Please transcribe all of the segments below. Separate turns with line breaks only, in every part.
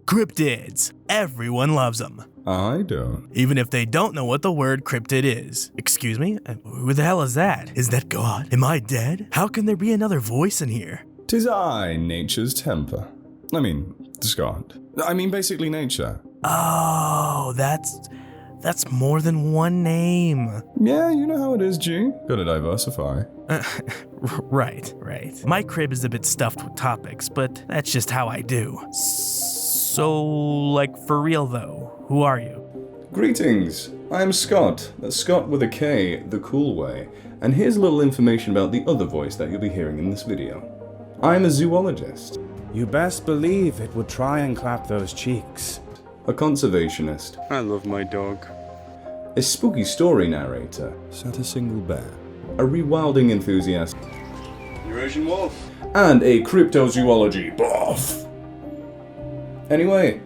Cryptids. Everyone loves them.
I don't.
Even if they don't know what the word cryptid is. Excuse me? Who the hell is that? Is that God? Am I dead? How can there be another voice in here?
'Tis I, Nature'sTemper. I mean, Skott. I mean, basically nature.
Oh, that's more than one name.
Yeah, you know how it is, G. Gotta diversify.
Right. My crib is a bit stuffed with topics, but that's just how I do. So, like, for real though, who are you?
Greetings, I am Skott. That's Skott with a K, the cool way. And here's a little information about the other voice that you'll be hearing in this video. I'm a zoologist.
You best believe it would try and clap those cheeks.
A conservationist.
I love my dog.
A spooky story narrator.
Set a single bear.
A rewilding enthusiast.
Eurasian wolf.
And a cryptozoology buff. Anyway,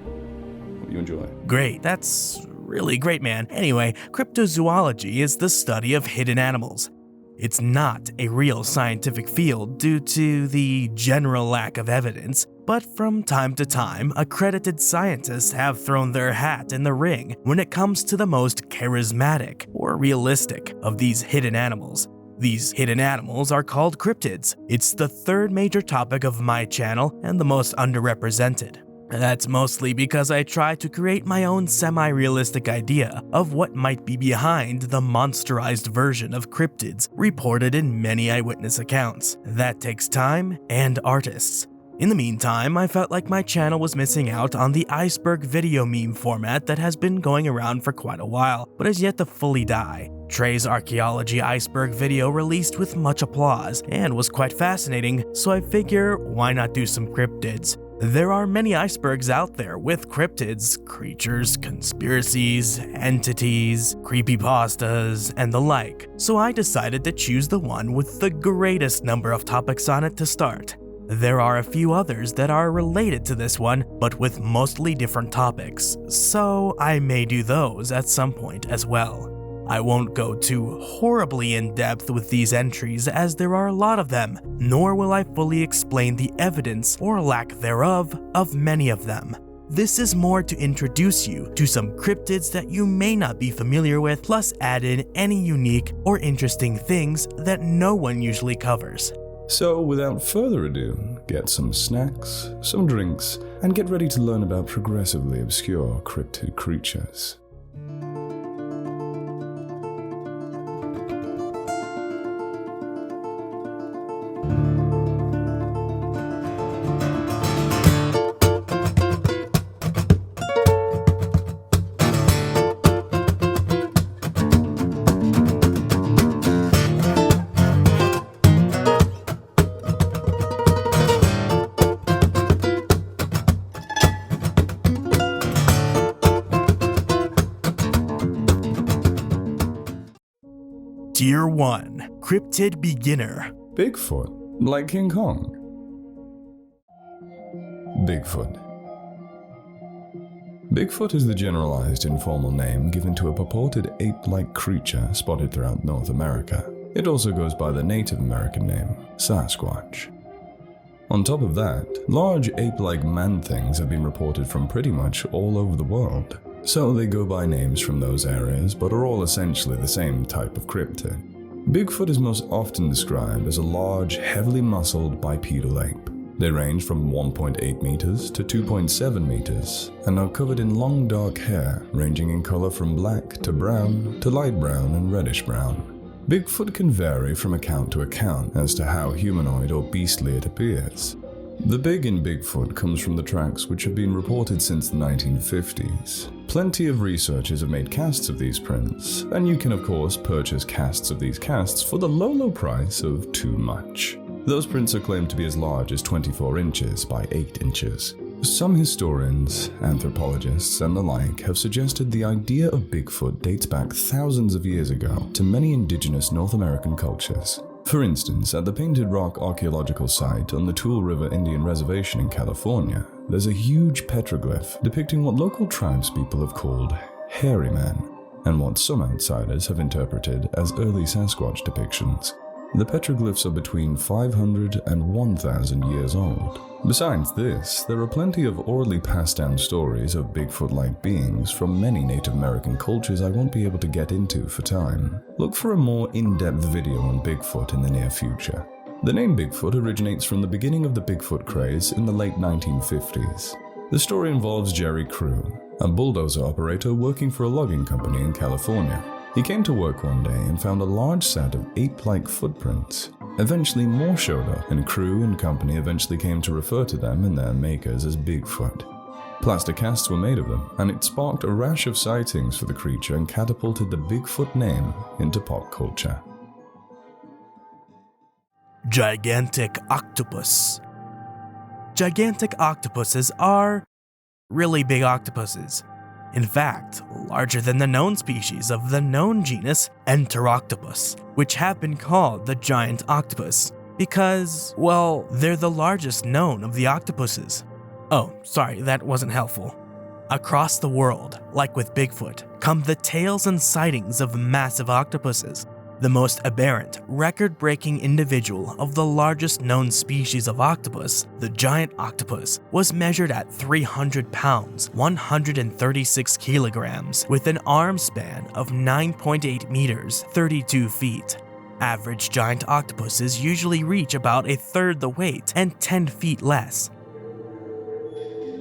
hope you enjoy.
Great, that's really great, man. Anyway, cryptozoology is the study of hidden animals. It's not a real scientific field due to the general lack of evidence, but from time to time, accredited scientists have thrown their hat in the ring when it comes to the most charismatic or realistic of these hidden animals. These hidden animals are called cryptids. It's the third major topic of my channel and the most underrepresented. That's mostly because I try to create my own semi-realistic idea of what might be behind the monsterized version of cryptids reported in many eyewitness accounts. That takes time and artists. In the meantime, I felt like my channel was missing out on the Iceberg video meme format that has been going around for quite a while, but has yet to fully die. Trey's archaeology Iceberg video released with much applause and was quite fascinating, so I figure why not do some cryptids? There are many icebergs out there with cryptids, creatures, conspiracies, entities, creepypastas, and the like, so I decided to choose the one with the greatest number of topics on it to start. There are a few others that are related to this one, but with mostly different topics, so I may do those at some point as well. I won't go too horribly in depth with these entries as there are a lot of them, nor will I fully explain the evidence or lack thereof of many of them. This is more to introduce you to some cryptids that you may not be familiar with, plus add in any unique or interesting things that no one usually covers.
So without further ado, get some snacks, some drinks, and get ready to learn about progressively obscure cryptid creatures.
Tier 1. Cryptid Beginner.
Bigfoot, like King Kong. Bigfoot. Bigfoot is the generalized informal name given to a purported ape-like creature spotted throughout North America. It also goes by the Native American name, Sasquatch. On top of that, large ape-like man-things have been reported from pretty much all over the world. So they go by names from those areas, but are all essentially the same type of cryptid. Bigfoot is most often described as a large, heavily muscled bipedal ape. They range from 1.8 meters to 2.7 meters, and are covered in long dark hair, ranging in color from black to brown to light brown and reddish brown. Bigfoot can vary from account to account as to how humanoid or beastly it appears. The big in Bigfoot comes from the tracks which have been reported since the 1950s. Plenty of researchers have made casts of these prints, and you can of course purchase casts of these casts for the low price of too much. Those prints are claimed to be as large as 24 inches by 8 inches. Some historians, anthropologists, and the like have suggested the idea of Bigfoot dates back thousands of years ago to many indigenous North American cultures. For instance, at the Painted Rock archaeological site on the Toole River Indian Reservation in California, there's a huge petroglyph depicting what local tribespeople have called hairy men, and what some outsiders have interpreted as early Sasquatch depictions. The petroglyphs are between 500 and 1,000 years old. Besides this, there are plenty of orally passed down stories of Bigfoot-like beings from many Native American cultures I won't be able to get into for time. Look for a more in-depth video on Bigfoot in the near future. The name Bigfoot originates from the beginning of the Bigfoot craze in the late 1950s. The story involves Jerry Crew, a bulldozer operator working for a logging company in California. He came to work one day and found a large set of ape-like footprints. Eventually more showed up, and Crew and company eventually came to refer to them and their makers as Bigfoot. Plaster casts were made of them, and it sparked a rash of sightings for the creature and catapulted the Bigfoot name into pop culture.
Gigantic octopus. Gigantic octopuses are really big octopuses. In fact, larger than the known species of the known genus Enteroctopus, which have been called the giant octopus because, well, they're the largest known of the octopuses. Oh, sorry, that wasn't helpful. Across the world, like with Bigfoot, come the tales and sightings of massive octopuses. The most aberrant, record-breaking individual of the largest known species of octopus, the giant octopus, was measured at 300 pounds, 136 kilograms, with an arm span of 9.8 meters, 32 feet. Average giant octopuses usually reach about a third the weight and 10 feet less.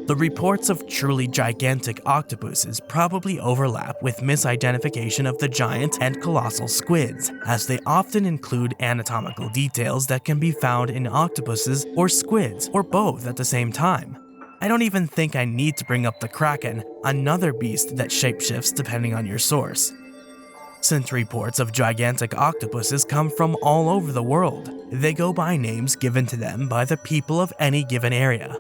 The reports of truly gigantic octopuses probably overlap with misidentification of the giant and colossal squids, as they often include anatomical details that can be found in octopuses or squids, or both at the same time. I don't even think I need to bring up the Kraken, another beast that shapeshifts depending on your source. Since reports of gigantic octopuses come from all over the world, they go by names given to them by the people of any given area.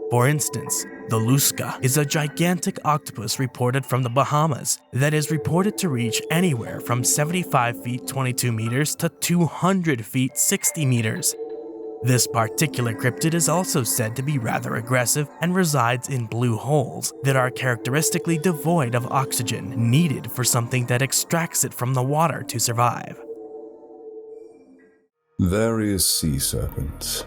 For instance, the Lusca is a gigantic octopus reported from the Bahamas that is reported to reach anywhere from 75 feet 22 meters to 200 feet 60 meters. This particular cryptid is also said to be rather aggressive and resides in blue holes that are characteristically devoid of oxygen needed for something that extracts it from the water to survive.
Various sea serpents.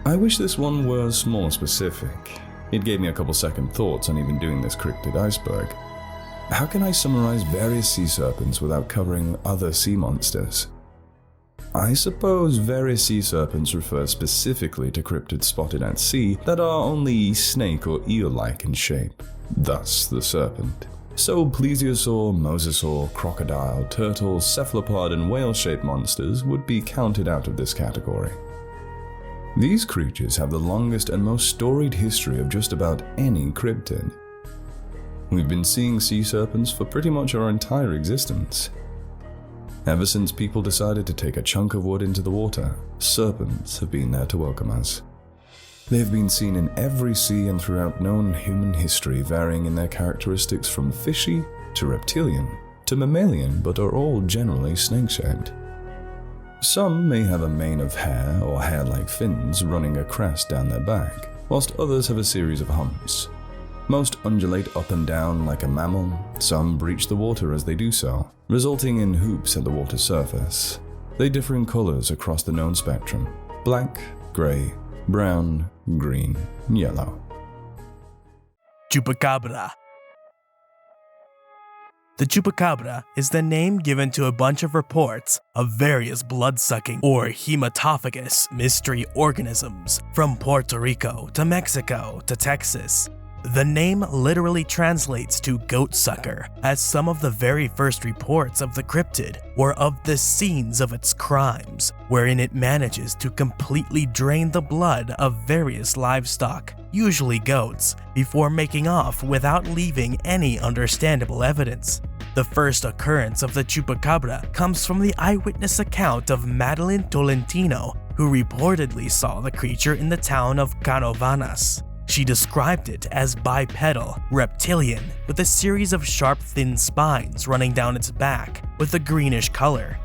I wish this one was more specific. It gave me a couple second thoughts on even doing this cryptid iceberg. How can I summarize various sea serpents without covering other sea monsters? I suppose various sea serpents refer specifically to cryptids spotted at sea that are only snake or eel-like in shape, thus the serpent. So plesiosaur, mosasaur, crocodile, turtle, cephalopod, and whale-shaped monsters would be counted out of this category. These creatures have the longest and most storied history of just about any cryptid. We've been seeing sea serpents for pretty much our entire existence. Ever since people decided to take a chunk of wood into the water, serpents have been there to welcome us. They have been seen in every sea and throughout known human history, varying in their characteristics from fishy to reptilian to mammalian, but are all generally snake-shaped. Some may have a mane of hair or hair-like fins running a crest down their back, whilst others have a series of humps. Most undulate up and down like a mammal, some breach the water as they do so, resulting in hoops at the water's surface. They differ in colors across the known spectrum: black, gray, brown, green, yellow.
Chupacabra. The Chupacabra is the name given to a bunch of reports of various blood-sucking or hematophagous mystery organisms from Puerto Rico to Mexico to Texas. The name literally translates to goat sucker, as some of the very first reports of the cryptid were of the scenes of its crimes, wherein it manages to completely drain the blood of various livestock, usually goats, before making off without leaving any understandable evidence. The first occurrence of the Chupacabra comes from the eyewitness account of Madeline Tolentino, who reportedly saw the creature in the town of Canovanas. She described it as bipedal, reptilian, with a series of sharp, thin spines running down its back with a greenish color.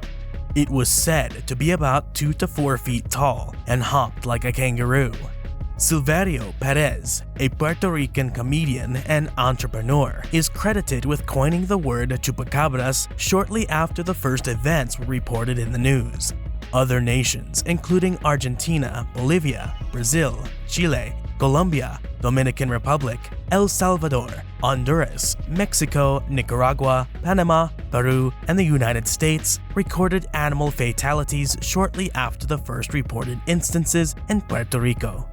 It was said to be about 2 to 4 feet tall and hopped like a kangaroo. Silverio Perez, a Puerto Rican comedian and entrepreneur, is credited with coining the word chupacabras shortly after the first events were reported in the news. Other nations, including Argentina, Bolivia, Brazil, Chile, Colombia, Dominican Republic, El Salvador, Honduras, Mexico, Nicaragua, Panama, Peru, and the United States, recorded animal fatalities shortly after the first reported instances in Puerto Rico.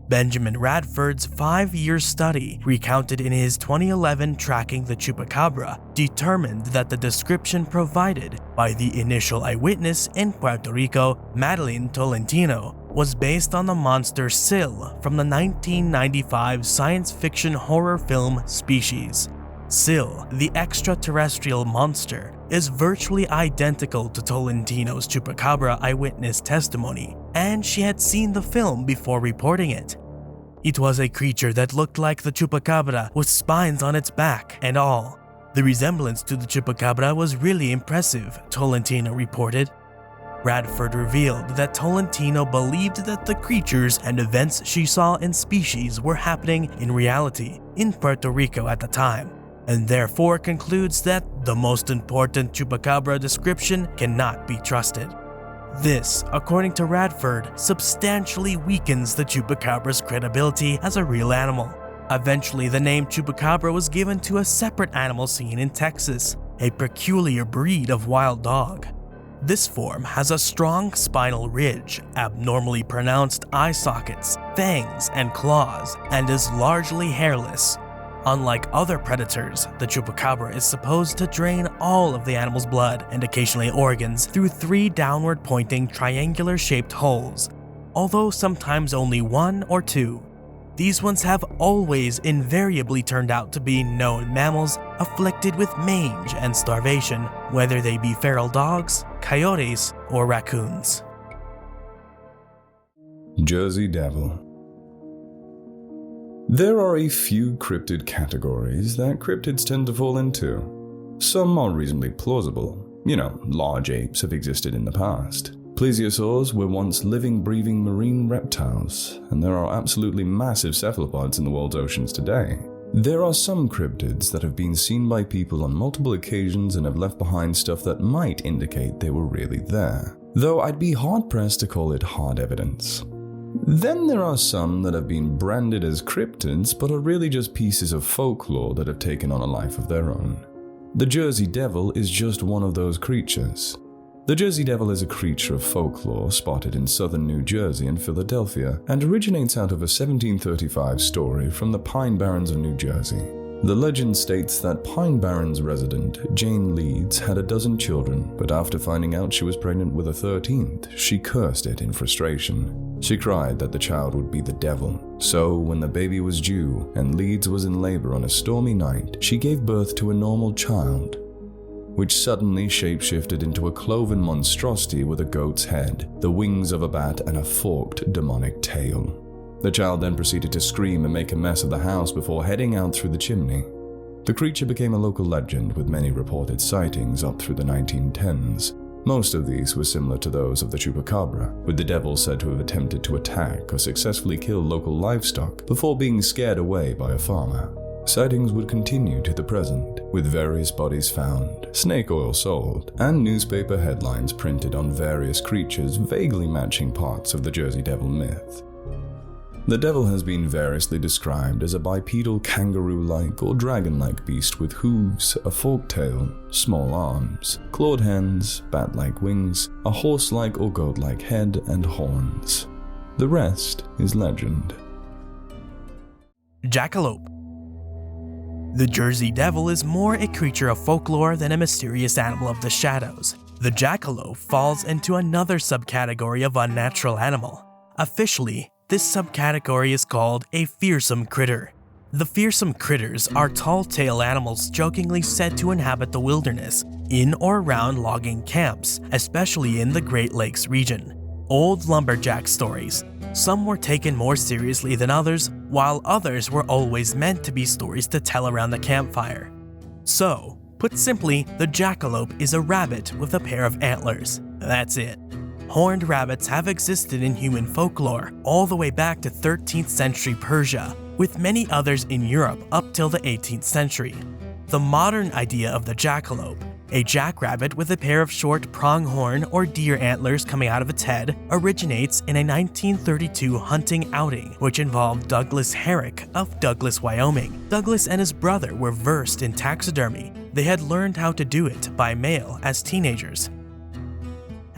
Benjamin Radford's 5-year study, recounted in his 2011 Tracking the Chupacabra, determined that the description provided by the initial eyewitness in Puerto Rico, Madeline Tolentino, was based on the monster Sill from the 1995 science fiction horror film Species. Sill, the extraterrestrial monster, is virtually identical to Tolentino's Chupacabra eyewitness testimony, and she had seen the film before reporting it. It was a creature that looked like the Chupacabra with spines on its back and all. The resemblance to the Chupacabra was really impressive, Tolentino reported. Radford revealed that Tolentino believed that the creatures and events she saw in Species were happening in reality in Puerto Rico at the time, and therefore concludes that the most important Chupacabra description cannot be trusted. This, according to Radford, substantially weakens the Chupacabra's credibility as a real animal. Eventually, the name Chupacabra was given to a separate animal seen in Texas, a peculiar breed of wild dog. This form has a strong spinal ridge, abnormally pronounced eye sockets, fangs, and claws, and is largely hairless. Unlike other predators, the Chupacabra is supposed to drain all of the animal's blood and occasionally organs through 3 downward-pointing triangular-shaped holes, although sometimes only 1 or 2. These ones have always invariably turned out to be known mammals afflicted with mange and starvation, whether they be feral dogs, coyotes, or raccoons.
Jersey Devil. There are a few cryptid categories that cryptids tend to fall into. Some are reasonably plausible. Large apes have existed in the past. Plesiosaurs were once living, breathing marine reptiles, and there are absolutely massive cephalopods in the world's oceans today. There are some cryptids that have been seen by people on multiple occasions and have left behind stuff that might indicate they were really there, though I'd be hard-pressed to call it hard evidence. Then there are some that have been branded as cryptids but are really just pieces of folklore that have taken on a life of their own. The Jersey Devil is just one of those creatures. The Jersey Devil is a creature of folklore spotted in southern New Jersey and Philadelphia and originates out of a 1735 story from the Pine Barrens of New Jersey. The legend states that Pine Barrens resident Jane Leeds had a dozen children, but after finding out she was pregnant with a 13th, she cursed it in frustration. She cried that the child would be the devil. So, when the baby was due and Leeds was in labor on a stormy night, she gave birth to a normal child, which suddenly shapeshifted into a cloven monstrosity with a goat's head, the wings of a bat, and a forked demonic tail. The child then proceeded to scream and make a mess of the house before heading out through the chimney. The creature became a local legend with many reported sightings up through the 1910s. Most of these were similar to those of the Chupacabra, with the devil said to have attempted to attack or successfully kill local livestock before being scared away by a farmer. Sightings would continue to the present, with various bodies found, snake oil sold, and newspaper headlines printed on various creatures vaguely matching parts of the Jersey Devil myth. The devil has been variously described as a bipedal kangaroo-like or dragon-like beast with hooves, a forked tail, small arms, clawed hands, bat-like wings, a horse-like or goat-like head, and horns. The rest is legend.
Jackalope. The Jersey Devil is more a creature of folklore than a mysterious animal of the shadows. The jackalope falls into another subcategory of unnatural animal. Officially, this subcategory is called a fearsome critter. The fearsome critters are tall-tale animals jokingly said to inhabit the wilderness, in or around logging camps, especially in the Great Lakes region. Old lumberjack stories. Some were taken more seriously than others, while others were always meant to be stories to tell around the campfire. So, put simply, the jackalope is a rabbit with a pair of antlers. That's it. Horned rabbits have existed in human folklore all the way back to 13th century Persia, with many others in Europe up till the 18th century. The modern idea of the jackalope, a jackrabbit with a pair of short pronghorn or deer antlers coming out of its head, originates in a 1932 hunting outing which involved Douglas Herrick of Douglas, Wyoming. Douglas and his brother were versed in taxidermy. They had learned how to do it by mail as teenagers.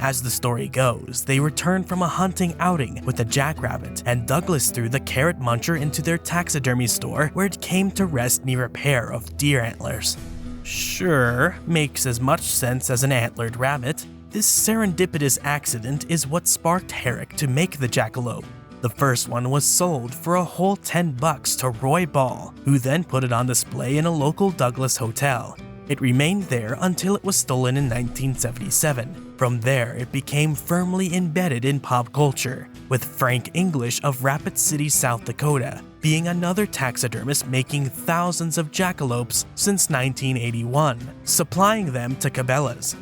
As the story goes, they returned from a hunting outing with a jackrabbit, and Douglas threw the carrot muncher into their taxidermy store where it came to rest near a pair of deer antlers. Sure, makes as much sense as an antlered rabbit. This serendipitous accident is what sparked Herrick to make the jackalope. The first one was sold for a whole $10 to Roy Ball, who then put it on display in a local Douglas hotel. It remained there until it was stolen in 1977. From there, it became firmly embedded in pop culture, with Frank English of Rapid City, South Dakota, being another taxidermist making thousands of jackalopes since 1981, supplying them to Cabela's.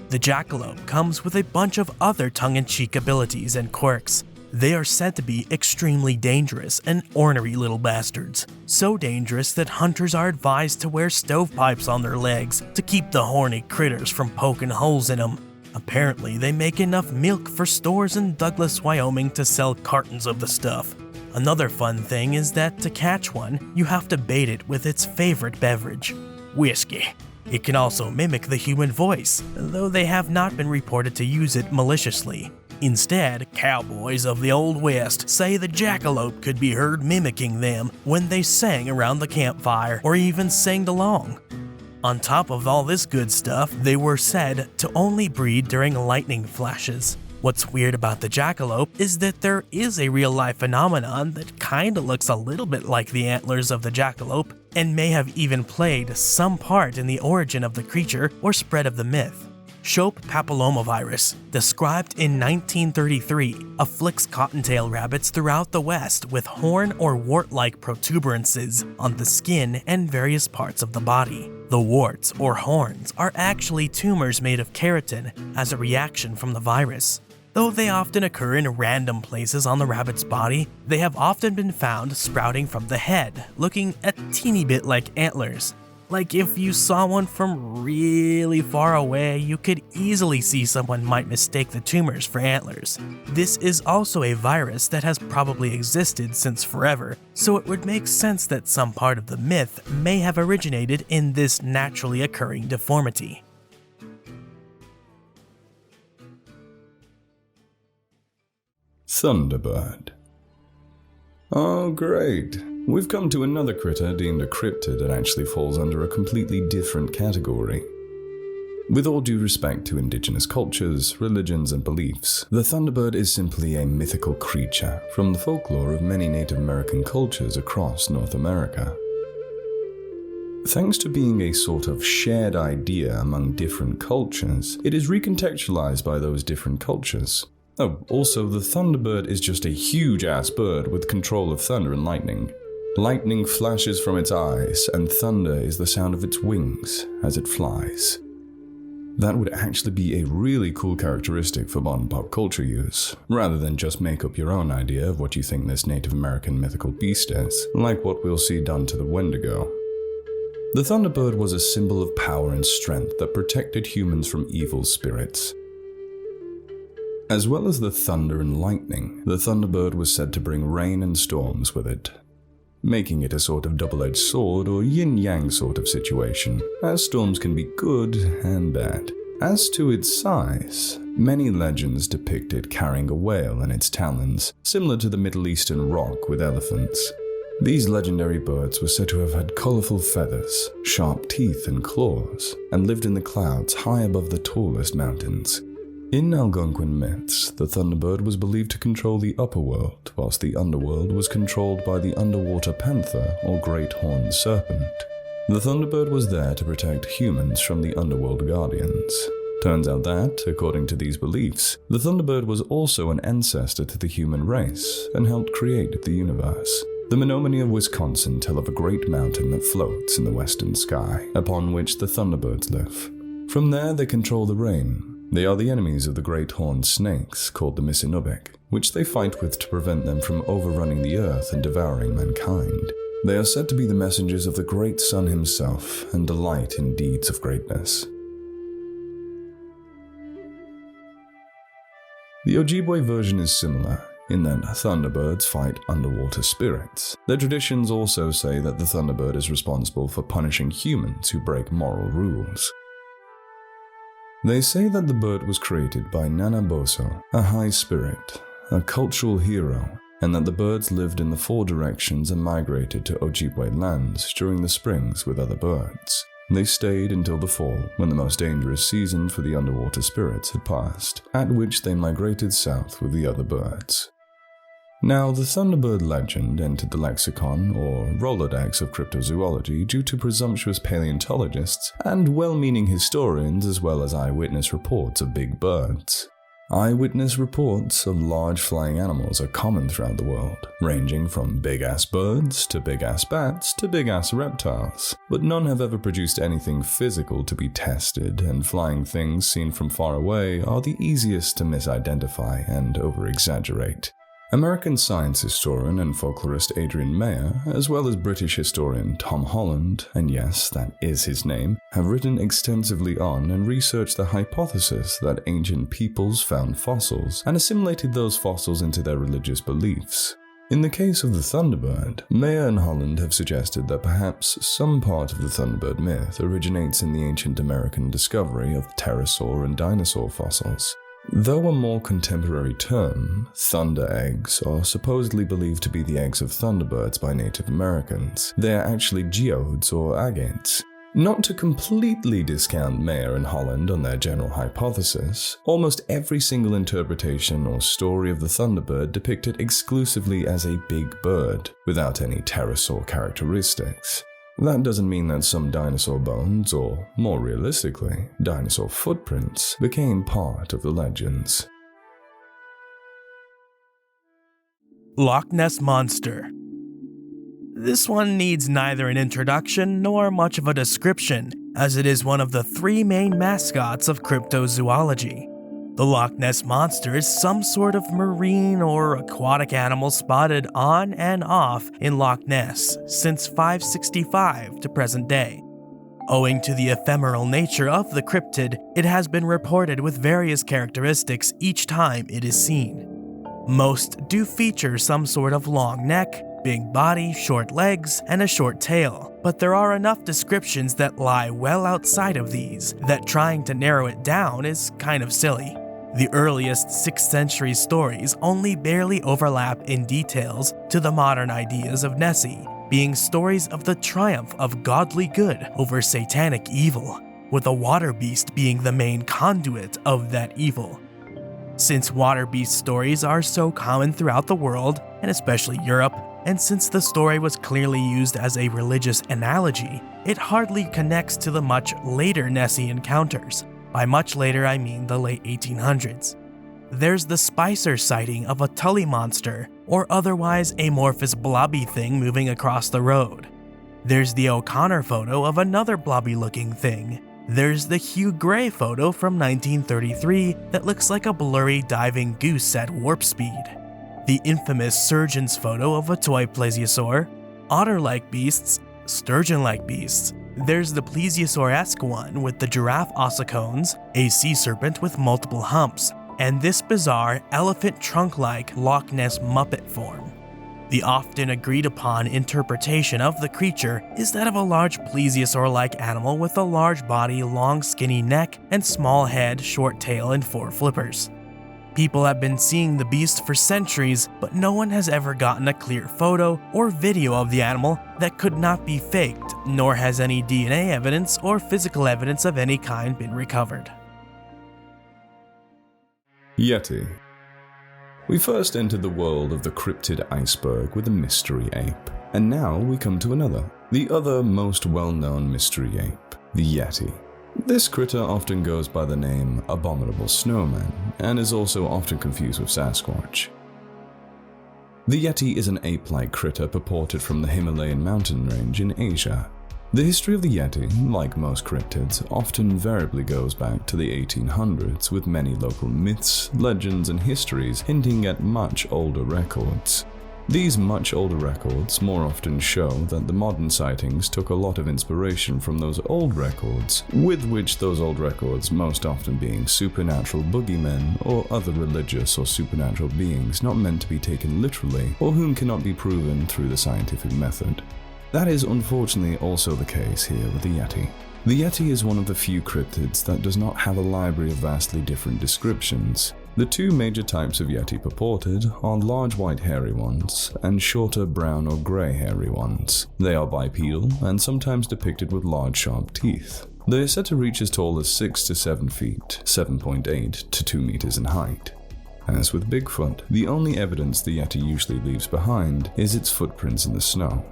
The jackalope comes with a bunch of other tongue-in-cheek abilities and quirks. They are said to be extremely dangerous and ornery little bastards. So dangerous that hunters are advised to wear stovepipes on their legs to keep the horny critters from poking holes in them. Apparently, they make enough milk for stores in Douglas, Wyoming to sell cartons of the stuff. Another fun thing is that to catch one, you have to bait it with its favorite beverage, whiskey. It can also mimic the human voice, though they have not been reported to use it maliciously. Instead, cowboys of the Old West say the jackalope could be heard mimicking them when they sang around the campfire or even sang along. On top of all this good stuff, they were said to only breed during lightning flashes. What's weird about the jackalope is that there is a real-life phenomenon that kinda looks a little bit like the antlers of the jackalope and may have even played some part in the origin of the creature or spread of the myth. Shope papillomavirus, described in 1933, afflicts cottontail rabbits throughout the West with horn or wart-like protuberances on the skin and various parts of the body. The warts or horns are actually tumors made of keratin as a reaction from the virus. Though they often occur in random places on the rabbit's body, they have often been found sprouting from the head, looking a teeny bit like antlers. Like if you saw one from really far away, you could easily see someone might mistake the tumors for antlers. This is also a virus that has probably existed since forever, so it would make sense that some part of the myth may have originated in this naturally occurring deformity.
Thunderbird. Oh, great. We've come to another critter deemed a cryptid that actually falls under a completely different category. With all due respect to indigenous cultures, religions, and beliefs, the Thunderbird is simply a mythical creature from the folklore of many Native American cultures across North America. Thanks to being a sort of shared idea among different cultures, it is recontextualized by those different cultures. Oh, also, the Thunderbird is just a huge-ass bird with control of thunder and lightning. Lightning flashes from its eyes, and thunder is the sound of its wings as it flies. That would actually be a really cool characteristic for modern pop culture use, rather than just make up your own idea of what you think this Native American mythical beast is, like what we'll see done to the Wendigo. The Thunderbird was a symbol of power and strength that protected humans from evil spirits. As well as the thunder and lightning, the Thunderbird was said to bring rain and storms with it, making it a sort of double-edged sword or yin-yang sort of situation, as storms can be good and bad. As to its size, many legends depict it carrying a whale in its talons, similar to the Middle Eastern roc with elephants. These legendary birds were said to have had colorful feathers, sharp teeth and claws, and lived in the clouds high above the tallest mountains. In Algonquin myths, the Thunderbird was believed to control the upper world, whilst the underworld was controlled by the underwater panther or great horned serpent. The Thunderbird was there to protect humans from the underworld guardians. Turns out that, according to these beliefs, the Thunderbird was also an ancestor to the human race and helped create the universe. The Menominee of Wisconsin tell of a great mountain that floats in the western sky, upon which the Thunderbirds live. From there they control the rain, They are the enemies of the great horned snakes called the Misinubik, which they fight with to prevent them from overrunning the earth and devouring mankind. They are said to be the messengers of the great sun himself and delight in deeds of greatness. The Ojibwe version is similar, in that Thunderbirds fight underwater spirits. Their traditions also say that the Thunderbird is responsible for punishing humans who break moral rules. They say that the bird was created by Nanaboso, a high spirit, a cultural hero, and that the birds lived in the four directions and migrated to Ojibwe lands during the springs with other birds. They stayed until the fall, when the most dangerous season for the underwater spirits had passed, at which they migrated south with the other birds. Now, the Thunderbird legend entered the lexicon, or Rolodex of cryptozoology, due to presumptuous paleontologists and well-meaning historians as well as eyewitness reports of big birds. Eyewitness reports of large flying animals are common throughout the world, ranging from big-ass birds to big-ass bats to big-ass reptiles, but none have ever produced anything physical to be tested, and flying things seen from far away are the easiest to misidentify and over-exaggerate. American science historian and folklorist Adrian Mayer, as well as British historian Tom Holland, and yes, that is his name, have written extensively on and researched the hypothesis that ancient peoples found fossils and assimilated those fossils into their religious beliefs. In the case of the Thunderbird, Mayer and Holland have suggested that perhaps some part of the Thunderbird myth originates in the ancient American discovery of pterosaur and dinosaur fossils. Though a more contemporary term, thunder eggs are supposedly believed to be the eggs of thunderbirds by Native Americans, they are actually geodes or agates. Not to completely discount Mayer and Holland on their general hypothesis, almost every single interpretation or story of the Thunderbird depict it exclusively as a big bird, without any pterosaur characteristics. That doesn't mean that some dinosaur bones, or more realistically, dinosaur footprints, became part of the legends.
Loch Ness Monster. This one needs neither an introduction nor much of a description, as it is one of the three main mascots of cryptozoology. The Loch Ness Monster is some sort of marine or aquatic animal spotted on and off in Loch Ness since 565 to present day. Owing to the ephemeral nature of the cryptid, it has been reported with various characteristics each time it is seen. Most do feature some sort of long neck, big body, short legs, and a short tail, but there are enough descriptions that lie well outside of these that trying to narrow it down is kind of silly. The earliest 6th century stories only barely overlap in details to the modern ideas of Nessie, being stories of the triumph of godly good over satanic evil, with a water beast being the main conduit of that evil. Since water beast stories are so common throughout the world, and especially Europe, and since the story was clearly used as a religious analogy, it hardly connects to the much later Nessie encounters. By much later, I mean the late 1800s. There's the Spicer sighting of a Tully monster, or otherwise amorphous blobby thing moving across the road. There's the O'Connor photo of another blobby-looking thing. There's the Hugh Gray photo from 1933 that looks like a blurry diving goose at warp speed. The infamous Surgeon's photo of a toy plesiosaur, otter-like beasts, sturgeon-like beasts. There's the plesiosaur-esque one with the giraffe ossicones, a sea serpent with multiple humps, and this bizarre elephant trunk-like Loch Ness Muppet form. The often agreed upon interpretation of the creature is that of a large plesiosaur-like animal with a large body, long skinny neck, and small head, short tail, and 4 flippers. People have been seeing the beast for centuries, but no one has ever gotten a clear photo or video of the animal that could not be faked, nor has any DNA evidence or physical evidence of any kind been recovered.
Yeti. We first entered the world of the cryptid Iceberg with a mystery ape, and now we come to another, the other most well-known mystery ape, the Yeti. This critter often goes by the name Abominable Snowman, and is also often confused with Sasquatch. The Yeti is an ape-like critter purported from the Himalayan mountain range in Asia. The history of the Yeti, like most cryptids, often invariably goes back to the 1800s, with many local myths, legends, and histories hinting at much older records. These much older records more often show that the modern sightings took a lot of inspiration from those old records, with which those old records most often being supernatural boogeymen or other religious or supernatural beings not meant to be taken literally or whom cannot be proven through the scientific method. That is unfortunately also the case here with the Yeti. The Yeti is one of the few cryptids that does not have a library of vastly different descriptions. The two major types of Yeti purported are large white hairy ones and shorter brown or grey hairy ones. They are bipedal and sometimes depicted with large sharp teeth. They are said to reach as tall as 6 to 7 feet, 7.8 to 2 meters in height. As with Bigfoot, the only evidence the Yeti usually leaves behind is its footprints in the snow.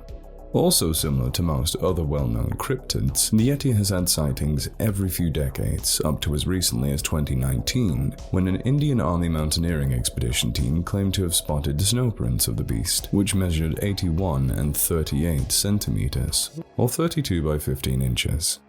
Also similar to most other well-known cryptids, the Yeti has had sightings every few decades, up to as recently as 2019, when an Indian Army mountaineering expedition team claimed to have spotted snowprints of the beast, which measured 81 and 38 centimeters, or 32 by 15 inches.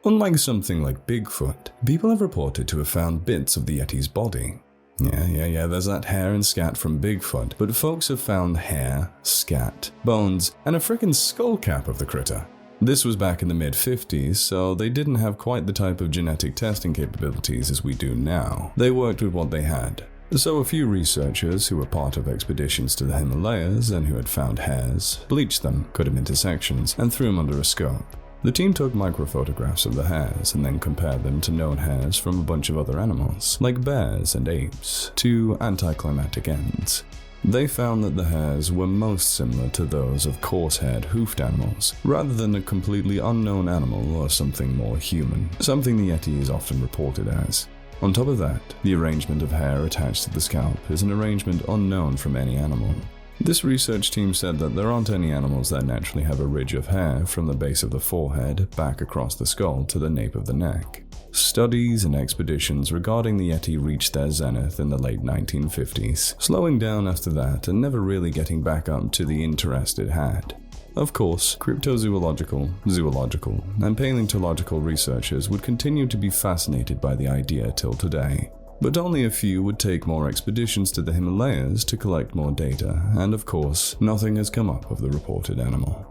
Unlike something like Bigfoot, people have reported to have found bits of the Yeti's body. Yeah, there's that hair and scat from Bigfoot, but folks have found hair, scat, bones, and a frickin' skull cap of the critter. This was back in the mid-50s, so they didn't have quite the type of genetic testing capabilities as we do now. They worked with what they had. So a few researchers who were part of expeditions to the Himalayas and who had found hairs, bleached them, cut them into sections, and threw them under a scope. The team took microphotographs of the hairs and then compared them to known hairs from a bunch of other animals, like bears and apes, to anticlimactic ends. They found that the hairs were most similar to those of coarse-haired hoofed animals, rather than a completely unknown animal or something more human, something the Yeti is often reported as. On top of that, the arrangement of hair attached to the scalp is an arrangement unknown from any animal. This research team said that there aren't any animals that naturally have a ridge of hair from the base of the forehead back across the skull to the nape of the neck. Studies and expeditions regarding the Yeti reached their zenith in the late 1950s, slowing down after that and never really getting back up to the interest it had. Of course, cryptozoological, zoological, and paleontological researchers would continue to be fascinated by the idea till today. But only a few would take more expeditions to the Himalayas to collect more data, and of course, nothing has come up of the reported animal.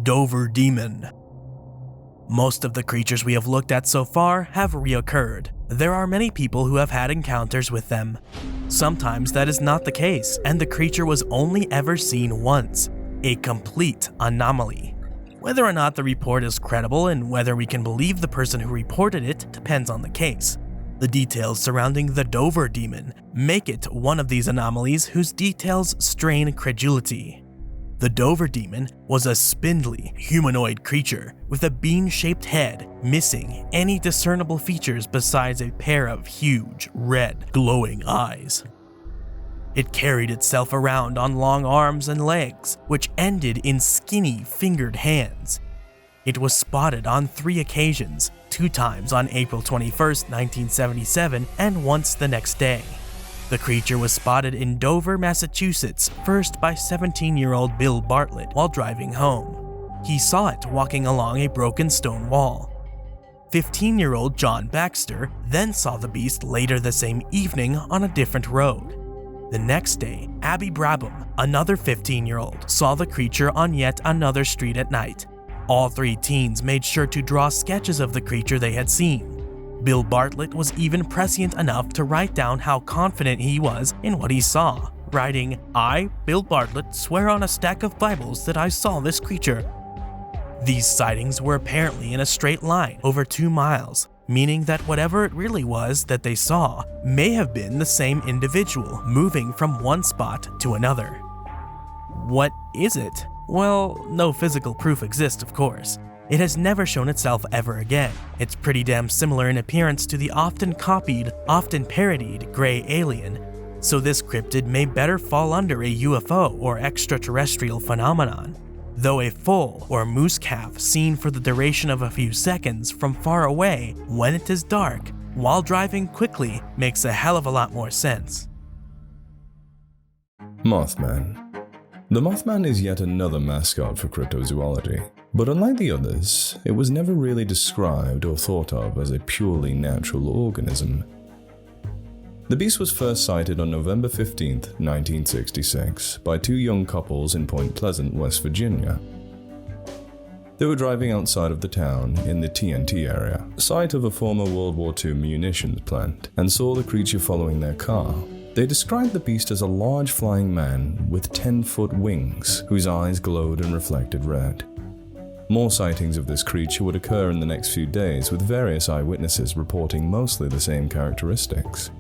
Dover Demon. Most of the creatures we have looked at so far have reoccurred. There are many people who have had encounters with them. Sometimes that is not the case, and the creature was only ever seen once, a complete anomaly. Whether or not the report is credible and whether we can believe the person who reported it depends on the case. The details surrounding the Dover Demon make it one of these anomalies whose details strain credulity. The Dover Demon was a spindly, humanoid creature with a bean-shaped head, missing any discernible features besides a pair of huge, red, glowing eyes. It carried itself around on long arms and legs, which ended in skinny, fingered hands. It was spotted on 3 occasions, 2 times on April 21, 1977, and once the next day. The creature was spotted in Dover, Massachusetts, first by 17-year-old Bill Bartlett while driving home. He saw it walking along a broken stone wall. 15-year-old John Baxter then saw the beast later the same evening on a different road. The next day, Abby Brabham, another 15-year-old, saw the creature on yet another street at night. All 3 teens made sure to draw sketches of the creature they had seen. Bill Bartlett was even prescient enough to write down how confident he was in what he saw, writing, "I, Bill Bartlett, swear on a stack of Bibles that I saw this creature." These sightings were apparently in a straight line over 2 miles, meaning that whatever it really was that they saw may have been the same individual moving from one spot to another. What is it? Well, no physical proof exists, of course. It has never shown itself ever again. It's pretty damn similar in appearance to the often copied, often parodied gray alien, so this cryptid may better fall under a UFO or extraterrestrial phenomenon. Though a foal or moose calf seen for the duration of a few seconds from far away when it is dark while driving quickly makes a hell of a lot more sense.
Mothman. The Mothman is yet another mascot for cryptozoology, but unlike the others, it was never really described or thought of as a purely natural organism. The beast was first sighted on November 15, 1966, by two young couples in Point Pleasant, West Virginia. They were driving outside of the town in the TNT area, site of a former World War II munitions plant, and saw the creature following their car. They described the beast as a large flying man with 10-foot wings, whose eyes glowed and reflected red. More sightings of this creature would occur in the next few days, with various eyewitnesses reporting mostly the same characteristics,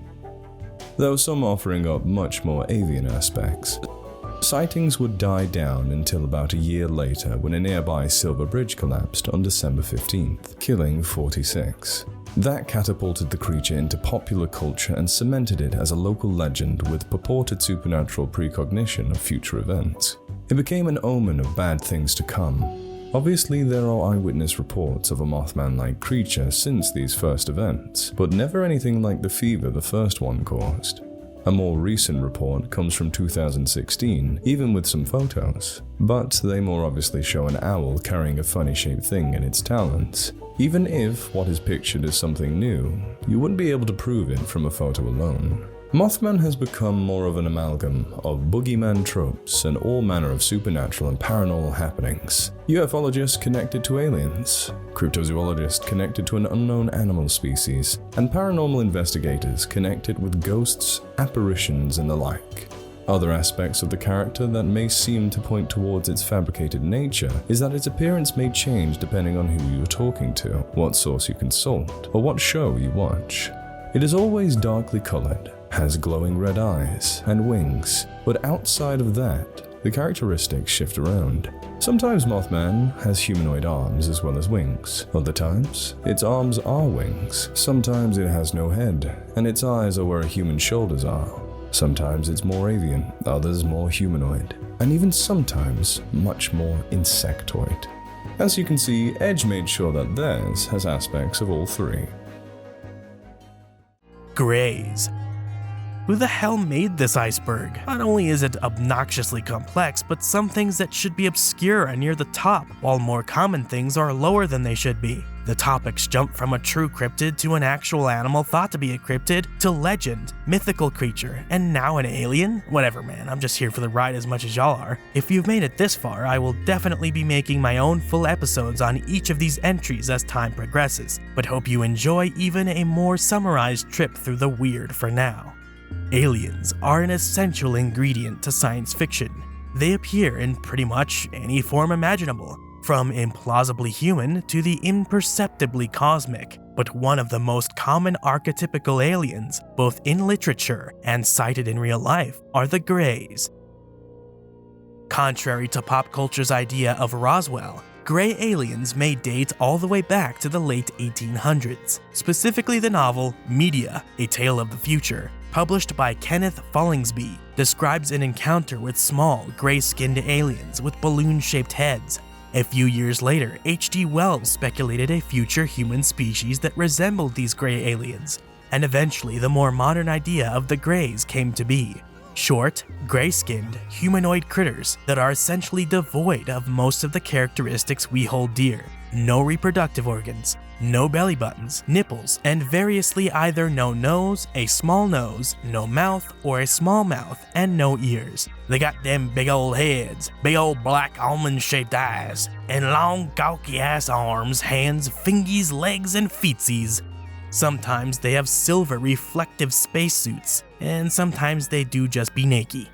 though some offering up much more avian aspects. Sightings would die down until about a year later when a nearby Silver Bridge collapsed on December 15th, killing 46. That catapulted the creature into popular culture and cemented it as a local legend with purported supernatural precognition of future events. It became an omen of bad things to come. Obviously, there are eyewitness reports of a Mothman-like creature since these first events, but never anything like the fever the first one caused. A more recent report comes from 2016, even with some photos, but they more obviously show an owl carrying a funny-shaped thing in its talons. Even if what is pictured is something new, you wouldn't be able to prove it from a photo alone. Mothman has become more of an amalgam of boogeyman tropes and all manner of supernatural and paranormal happenings. Ufologists connected to aliens, cryptozoologists connected to an unknown animal species, and paranormal investigators connected with ghosts, apparitions, and the like. Other aspects of the character that may seem to point towards its fabricated nature is that its appearance may change depending on who you're talking to, what source you consult, or what show you watch. It is always darkly colored, has glowing red eyes and wings, but outside of that, the characteristics shift around. Sometimes Mothman has humanoid arms as well as wings. Other times, its arms are wings. Sometimes it has no head, and its eyes are where a human's shoulders are. Sometimes it's more avian, others more humanoid, and even sometimes much more insectoid. As you can see, Edge made sure that theirs has aspects of all three.
Greys. Who the hell made this iceberg? Not only is it obnoxiously complex, but some things that should be obscure are near the top, while more common things are lower than they should be. The topics jump from a true cryptid to an actual animal thought to be a cryptid, to legend, mythical creature, and now an alien? Whatever, man, I'm just here for the ride as much as y'all are. If you've made it this far, I will definitely be making my own full episodes on each of these entries as time progresses, but hope you enjoy even a more summarized trip through the weird for now. Aliens are an essential ingredient to science fiction. They appear in pretty much any form imaginable, from implausibly human to the imperceptibly cosmic, but one of the most common archetypical aliens, both in literature and cited in real life, are the Greys. Contrary to pop culture's idea of Roswell, Grey aliens may date all the way back to the late 1800s, specifically the novel Media, A Tale of the Future, published by Kenneth Follingsby, describes an encounter with small, gray-skinned aliens with balloon-shaped heads. A few years later, H.G. Wells speculated a future human species that resembled these gray aliens, and eventually the more modern idea of the Greys came to be. Short, gray-skinned, humanoid critters that are essentially devoid of most of the characteristics we hold dear. No reproductive organs, no belly buttons, nipples, and variously either no nose, a small nose, no mouth, or a small mouth, and no ears. They got them big old heads, big old black almond-shaped eyes, and long gawky-ass arms, hands, fingies, legs, and feetsies. Sometimes they have silver reflective spacesuits, and sometimes they do just be naked.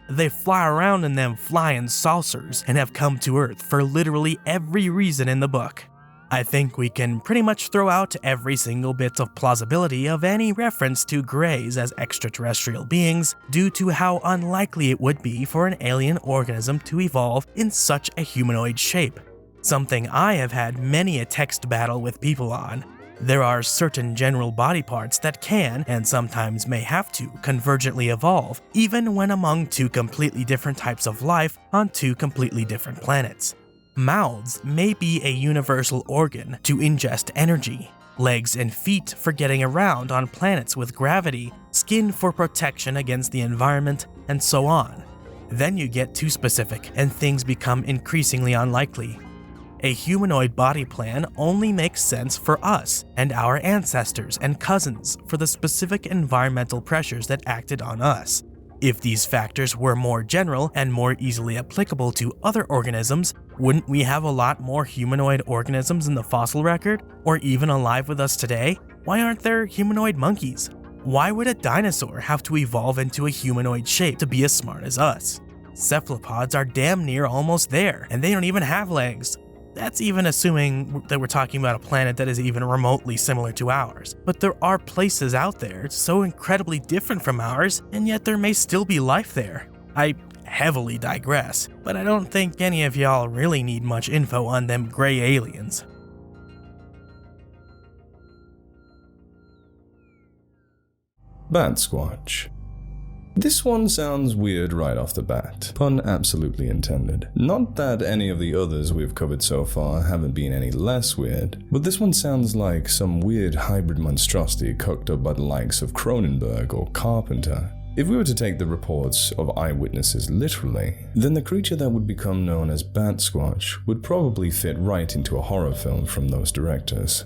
They fly around in them flying saucers and have come to Earth for literally every reason in the book. I think we can pretty much throw out every single bit of plausibility of any reference to Greys as extraterrestrial beings due to how unlikely it would be for an alien organism to evolve in such a humanoid shape. Something I have had many a text battle with people on. There are certain general body parts that can, and sometimes may have to, convergently evolve, even when among two completely different types of life on two completely different planets. Mouths may be a universal organ to ingest energy, legs and feet for getting around on planets with gravity, skin for protection against the environment, and so on. Then you get too specific, and things become increasingly unlikely. A humanoid body plan only makes sense for us and our ancestors and cousins for the specific environmental pressures that acted on us. If these factors were more general and more easily applicable to other organisms, wouldn't we have a lot more humanoid organisms in the fossil record, or even alive with us today? Why aren't there humanoid monkeys? Why would a dinosaur have to evolve into a humanoid shape to be as smart as us? Cephalopods are damn near almost there, and they don't even have legs. That's even assuming that we're talking about a planet that is even remotely similar to ours. But there are places out there so incredibly different from ours, and yet there may still be life there. I heavily digress, but I don't think any of y'all really need much info on them gray aliens.
Batsquatch. This one sounds weird right off the bat, pun absolutely intended. Not that any of the others we've covered so far haven't been any less weird, but this one sounds like some weird hybrid monstrosity cooked up by the likes of Cronenberg or Carpenter. If we were to take the reports of eyewitnesses literally, then the creature that would become known as Batsquatch would probably fit right into a horror film from those directors.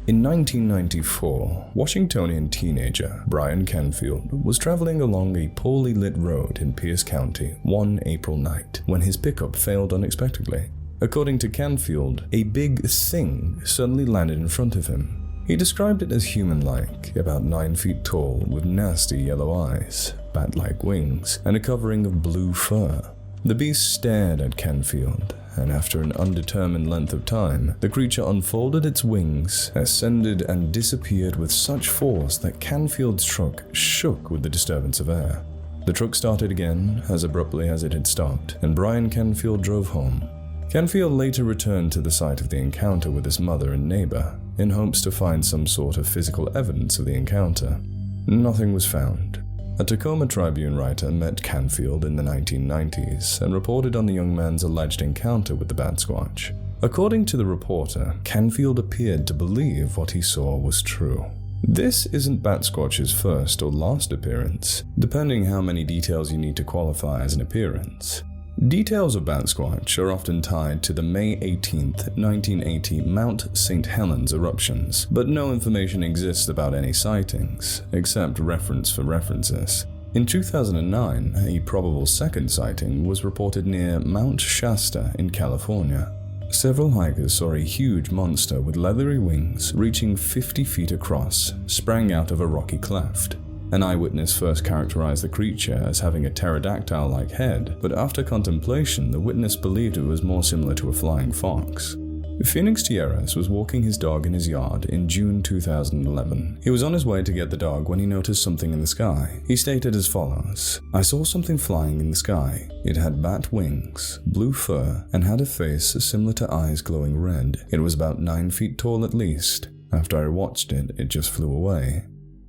In 1994, Washingtonian teenager Brian Canfield was traveling along a poorly lit road in Pierce County one April night when his pickup failed unexpectedly. According to Canfield, a big thing suddenly landed in front of him. He described it as human-like, about 9 feet tall with nasty yellow eyes, bat-like wings, and a covering of blue fur. The beast stared at Canfield, and after an undetermined length of time, the creature unfolded its wings, ascended, and disappeared with such force that Canfield's truck shook with the disturbance of air. The truck started again, as abruptly as it had stopped, and Brian Canfield drove home. Canfield later returned to the site of the encounter with his mother and neighbor, in hopes to find some sort of physical evidence of the encounter. Nothing was found. A Tacoma Tribune writer met Canfield in the 1990s and reported on the young man's alleged encounter with the Batsquatch. According to the reporter, Canfield appeared to believe what he saw was true. This isn't Batsquatch's first or last appearance, depending how many details you need to qualify as an appearance. Details of Batsquatch are often tied to the May 18, 1980 Mount St. Helens eruptions, but no information exists about any sightings, except reference for references. In 2009, a probable second sighting was reported near Mount Shasta in California. Several hikers saw a huge monster with leathery wings reaching 50 feet across, sprang out of a rocky cleft. An eyewitness first characterized the creature as having a pterodactyl-like head, but after contemplation, the witness believed it was more similar to a flying fox. Phoenix Tierras was walking his dog in his yard in June 2011. He was on his way to get the dog when he noticed something in the sky. He stated as follows: "I saw something flying in the sky. It had bat wings, blue fur, and had a face similar to eyes glowing red. It was about 9 feet tall at least. After I watched it, it just flew away."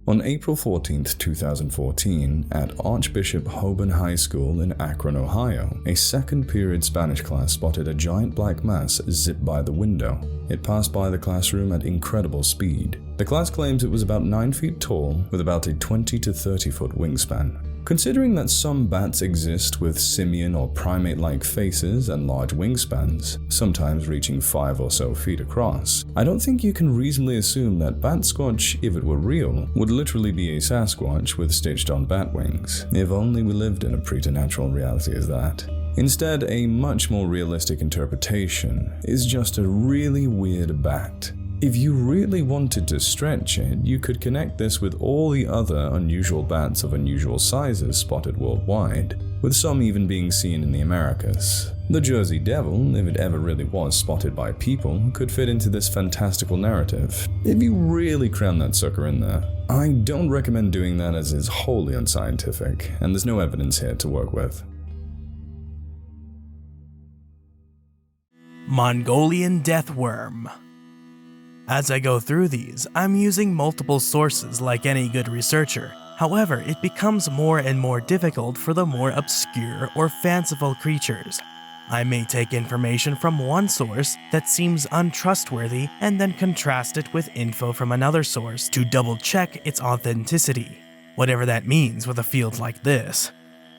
On April 14, 2014, at Archbishop Hoban High School in Akron, Ohio, a second-period Spanish class spotted a giant black mass zip by the window. It passed by the classroom at incredible speed. The class claims it was about 9 feet tall, with about a 20 to 30-foot wingspan. Considering that some bats exist with simian or primate-like faces and large wingspans, sometimes reaching 5 or so feet across, I don't think you can reasonably assume that Batsquatch, if it were real, would literally be a Sasquatch with stitched-on bat wings. If only we lived in a preternatural reality as that. Instead, a much more realistic interpretation is just a really weird bat. If you really wanted to stretch it, you could connect this with all the other unusual bats of unusual sizes spotted worldwide, with some even being seen in the Americas. The Jersey Devil, if it ever really was spotted by people, could fit into this fantastical narrative, if you really cram that sucker in there. I don't recommend doing that as it's wholly unscientific, and there's no evidence here to work with.
Mongolian Deathworm. As I go through these, I'm using multiple sources like any good researcher. However, it becomes more and more difficult for the more obscure or fanciful creatures. I may take information from one source that seems untrustworthy and then contrast it with info from another source to double check its authenticity, whatever that means with a field like this.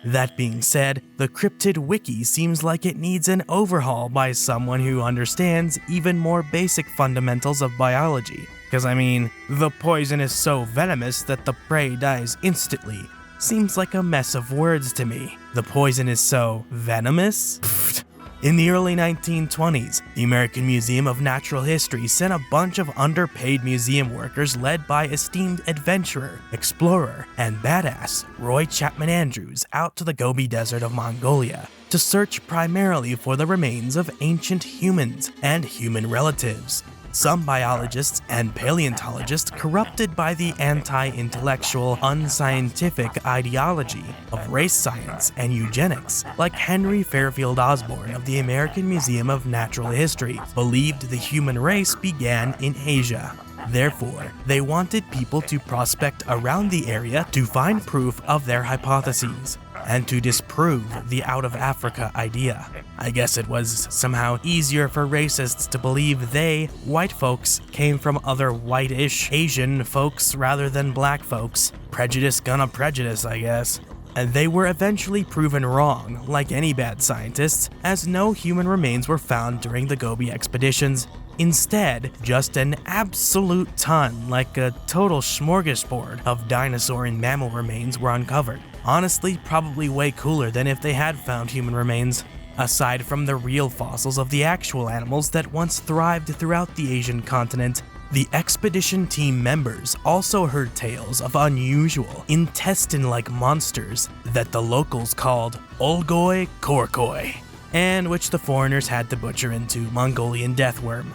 That being said, the Cryptid wiki seems like it needs an overhaul by someone who understands even more basic fundamentals of biology. Because the poison is so venomous that the prey dies instantly. Seems like a mess of words to me. The poison is so venomous? Pfft. In the early 1920s, the American Museum of Natural History sent a bunch of underpaid museum workers led by esteemed adventurer, explorer, and badass Roy Chapman Andrews out to the Gobi Desert of Mongolia to search primarily for the remains of ancient humans and human relatives. Some biologists and paleontologists corrupted by the anti-intellectual, unscientific ideology of race science and eugenics, like Henry Fairfield Osborn of the American Museum of Natural History, believed the human race began in Asia. Therefore, they wanted people to prospect around the area to find proof of their hypotheses, and to disprove the out-of-Africa idea. I guess it was somehow easier for racists to believe they, white folks, came from other white-ish Asian folks rather than black folks. Prejudice gonna prejudice, I guess. And they were eventually proven wrong, like any bad scientists, as no human remains were found during the Gobi expeditions. Instead, just an absolute ton, like a total smorgasbord of dinosaur and mammal remains were uncovered. Honestly, probably way cooler than if they had found human remains. Aside from the real fossils of the actual animals that once thrived throughout the Asian continent, the expedition team members also heard tales of unusual, intestine-like monsters that the locals called Ogopogo, and which the foreigners had to butcher into Mongolian deathworm.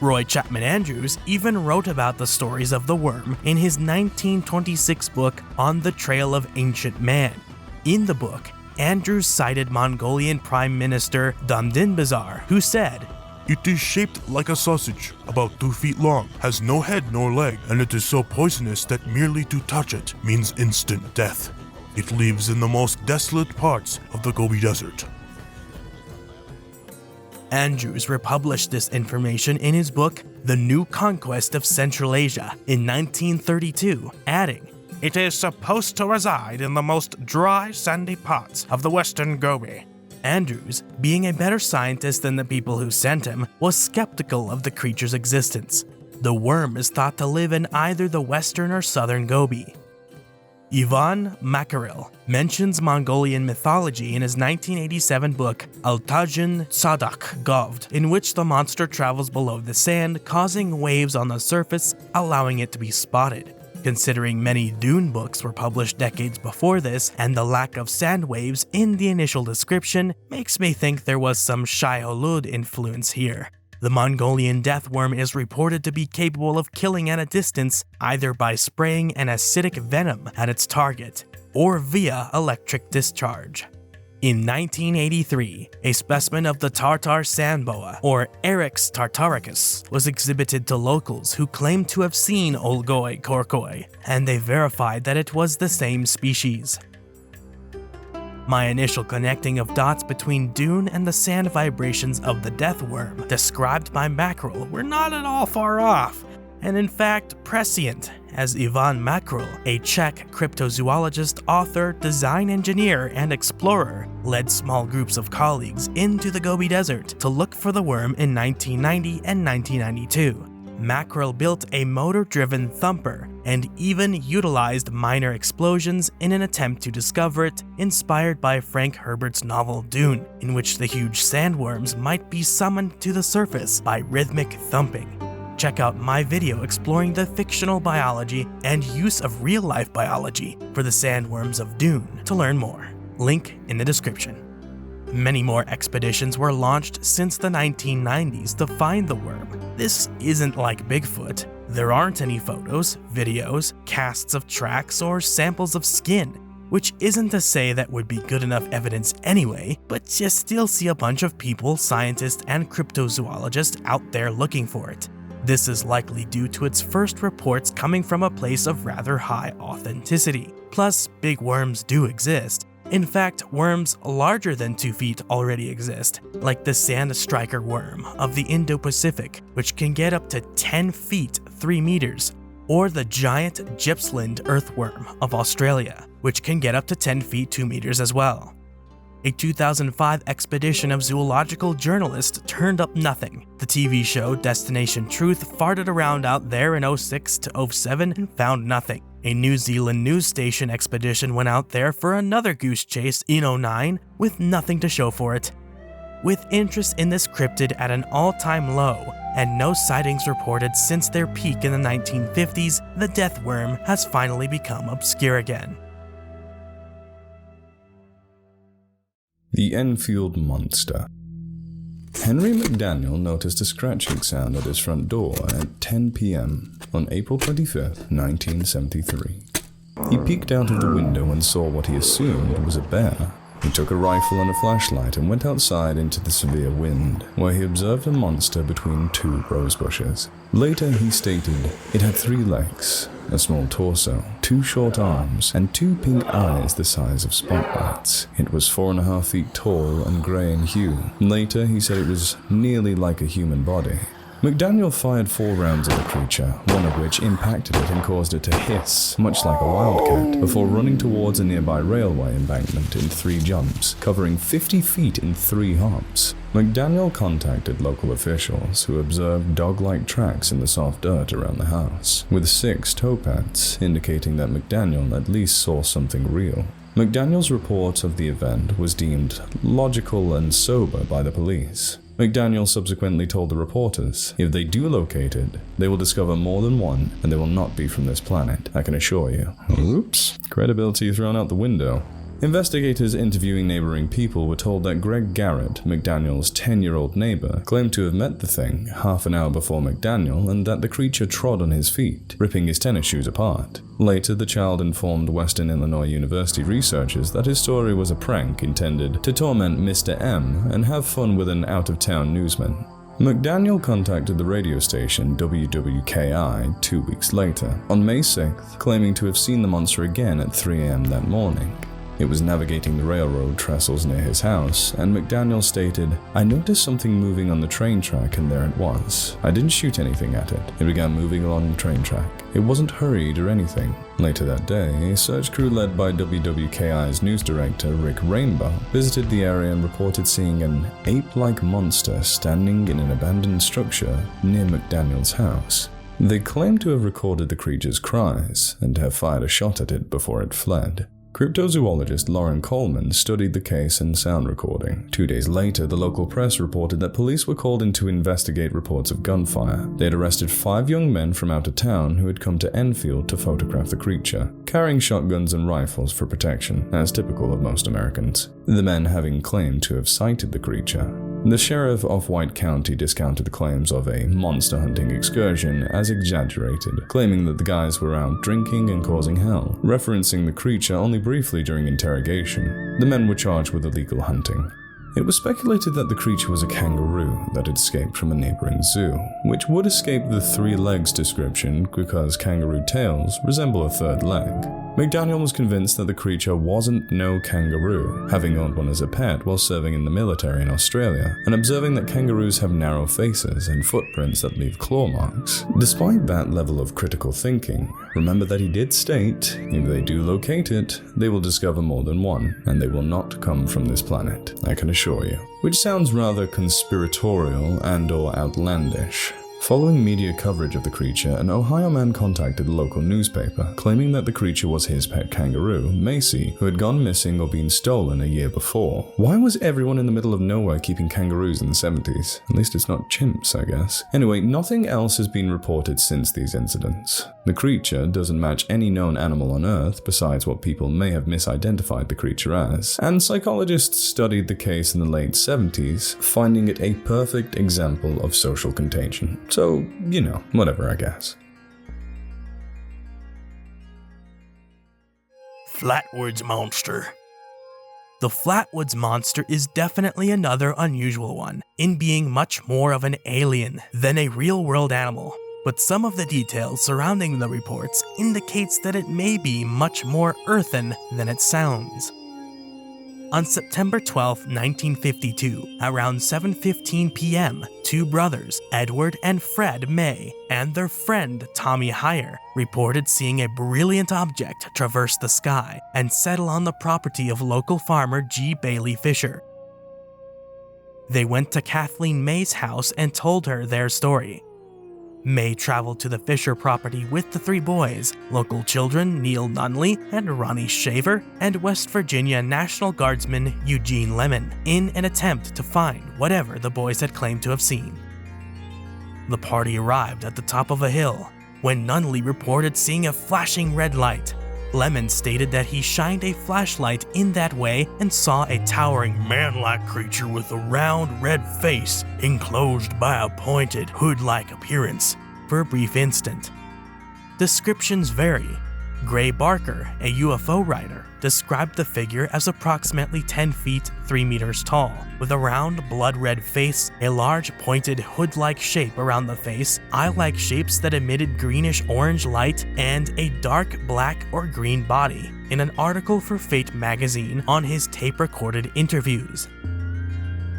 Roy Chapman Andrews even wrote about the stories of the worm in his 1926 book On the Trail of Ancient Man. In the book, Andrews cited Mongolian Prime Minister Dundimbazar, who said,
"It is shaped like a sausage, about 2 feet long, has no head nor leg, and it is so poisonous that merely to touch it means instant death. It lives in the most desolate parts of the Gobi Desert."
Andrews republished this information in his book, The New Conquest of Central Asia, in 1932, adding, "It is supposed to reside in the most dry, sandy parts of the western Gobi." Andrews, being a better scientist than the people who sent him, was skeptical of the creature's existence. The worm is thought to live in either the western or southern Gobi. Ivan Makaril mentions Mongolian mythology in his 1987 book Altajin Sadak Govd, in which the monster travels below the sand, causing waves on the surface, allowing it to be spotted. Considering many Dune books were published decades before this, and the lack of sand waves in the initial description makes me think there was some Shai Hulud influence here. The Mongolian deathworm is reported to be capable of killing at a distance, either by spraying an acidic venom at its target, or via electric discharge. In 1983, a specimen of the Tartar sand boa, or Eryx tartaricus, was exhibited to locals who claimed to have seen Ogopogo, and they verified that it was the same species. My initial connecting of dots between Dune and the sand vibrations of the deathworm described by Makaril were not at all far off, and in fact prescient, as Ivan Makaril, a Czech cryptozoologist, author, design engineer, and explorer, led small groups of colleagues into the Gobi Desert to look for the worm in 1990 and 1992. Makaril built a motor-driven thumper and even utilized minor explosions in an attempt to discover it, inspired by Frank Herbert's novel Dune, in which the huge sandworms might be summoned to the surface by rhythmic thumping. Check out my video exploring the fictional biology and use of real-life biology for the sandworms of Dune to learn more. Link in the description. Many more expeditions were launched since the 1990s to find the worm. This isn't like Bigfoot. There aren't any photos, videos, casts of tracks, or samples of skin, which isn't to say that would be good enough evidence anyway, but you still see a bunch of people, scientists, and cryptozoologists out there looking for it. This is likely due to its first reports coming from a place of rather high authenticity. Plus, big worms do exist. In fact, worms larger than 2 feet already exist, like the sand striker worm of the Indo-Pacific, which can get up to 10 feet 3 meters. or the giant Gippsland earthworm of Australia, which can get up to 10 feet 2 meters as well. A 2005 expedition of zoological journalists turned up nothing. The TV show Destination Truth farted around out there in 06 to 07 and found nothing. A New Zealand news station expedition went out there for another goose chase in 09 with nothing to show for it. With interest in this cryptid at an all-time low and no sightings reported since their peak in the 1950s, the death worm has finally become obscure again.
The Enfield Monster. Henry McDaniel noticed a scratching sound at his front door at 10 p.m. on April 25, 1973. He peeked out of the window and saw what he assumed was a bear. He took a rifle and a flashlight and went outside into the severe wind, where he observed a monster between two rose bushes. Later, he stated it had 3 legs, a small torso, 2 short arms, and 2 pink eyes the size of spotlights. It was 4.5 feet tall and grey in hue. Later, he said it was nearly like a human body. McDaniel fired 4 rounds at the creature, one of which impacted it and caused it to hiss, much like a wildcat, before running towards a nearby railway embankment in 3 jumps, covering 50 feet in 3 hops. McDaniel contacted local officials, who observed dog-like tracks in the soft dirt around the house, with 6 toe pads, indicating that McDaniel at least saw something real. McDaniel's report of the event was deemed logical and sober by the police. McDaniel subsequently told the reporters, if they do locate it, they will discover more than one, and they will not be from this planet, I can assure you. Oops. Credibility thrown out the window. Investigators interviewing neighboring people were told that Greg Garrett, McDaniel's 10-year-old neighbor, claimed to have met the thing half an hour before McDaniel and that the creature trod on his feet, ripping his tennis shoes apart. Later, the child informed Western Illinois University researchers that his story was a prank intended to torment Mr. M and have fun with an out-of-town newsman. McDaniel contacted the radio station WWKI 2 weeks later, on May 6th, claiming to have seen the monster again at 3 a.m. that morning. It was navigating the railroad trestles near his house, and McDaniel stated, I noticed something moving on the train track and there it was. I didn't shoot anything at it. It began moving along the train track. It wasn't hurried or anything. Later that day, a search crew led by WWKI's news director Rick Rainbow visited the area and reported seeing an ape-like monster standing in an abandoned structure near McDaniel's house. They claimed to have recorded the creature's cries and to have fired a shot at it before it fled. Cryptozoologist Lauren Coleman studied the case and sound recording. 2 days later, the local press reported that police were called in to investigate reports of gunfire. They had arrested 5 young men from out of town who had come to Enfield to photograph the creature, carrying shotguns and rifles for protection, as typical of most Americans. The men having claimed to have sighted the creature. The sheriff of White County discounted the claims of a monster hunting excursion as exaggerated, claiming that the guys were out drinking and causing hell, referencing the creature only briefly during interrogation. The men were charged with illegal hunting. It was speculated that the creature was a kangaroo that had escaped from a neighboring zoo, which would escape the 3 legs description because kangaroo tails resemble a 3rd leg. McDaniel was convinced that the creature wasn't no kangaroo, having owned one as a pet while serving in the military in Australia, and observing that kangaroos have narrow faces and footprints that leave claw marks. Despite that level of critical thinking, remember that he did state, if they do locate it, they will discover more than one, and they will not come from this planet, I can assure you. Which sounds rather conspiratorial and/or outlandish. Following media coverage of the creature, an Ohio man contacted the local newspaper, claiming that the creature was his pet kangaroo, Macy, who had gone missing or been stolen a year before. Why was everyone in the middle of nowhere keeping kangaroos in the 70s? At least it's not chimps, I guess. Anyway, nothing else has been reported since these incidents. The creature doesn't match any known animal on Earth besides what people may have misidentified the creature as, and psychologists studied the case in the late 70s, finding it a perfect example of social contagion. So, you know, whatever, I guess.
Flatwoods Monster. The Flatwoods Monster is definitely another unusual one, in being much more of an alien than a real-world animal, but some of the details surrounding the reports indicates that it may be much more earthen than it sounds. On September 12, 1952, around 7:15 p.m., two brothers, Edward and Fred May, and their friend Tommy Heyer, reported seeing a brilliant object traverse the sky and settle on the property of local farmer G. Bailey Fisher. They went to Kathleen May's house and told her their story. May traveled to the Fisher property with the three boys, local children Neil Nunley and Ronnie Shaver, and West Virginia National Guardsman Eugene Lemon, in an attempt to find whatever the boys had claimed to have seen. The party arrived at the top of a hill when Nunley reported seeing a flashing red light. Lemon stated that he shined a flashlight in that way and saw a towering man-like creature with a round red face enclosed by a pointed hood-like appearance for a brief instant. Descriptions vary. Gray Barker, a UFO writer, described the figure as approximately 10 feet 3 meters tall, with a round blood-red face, a large pointed hood-like shape around the face, eye-like shapes that emitted greenish-orange light, and a dark black or green body, in an article for Fate magazine on his tape-recorded interviews.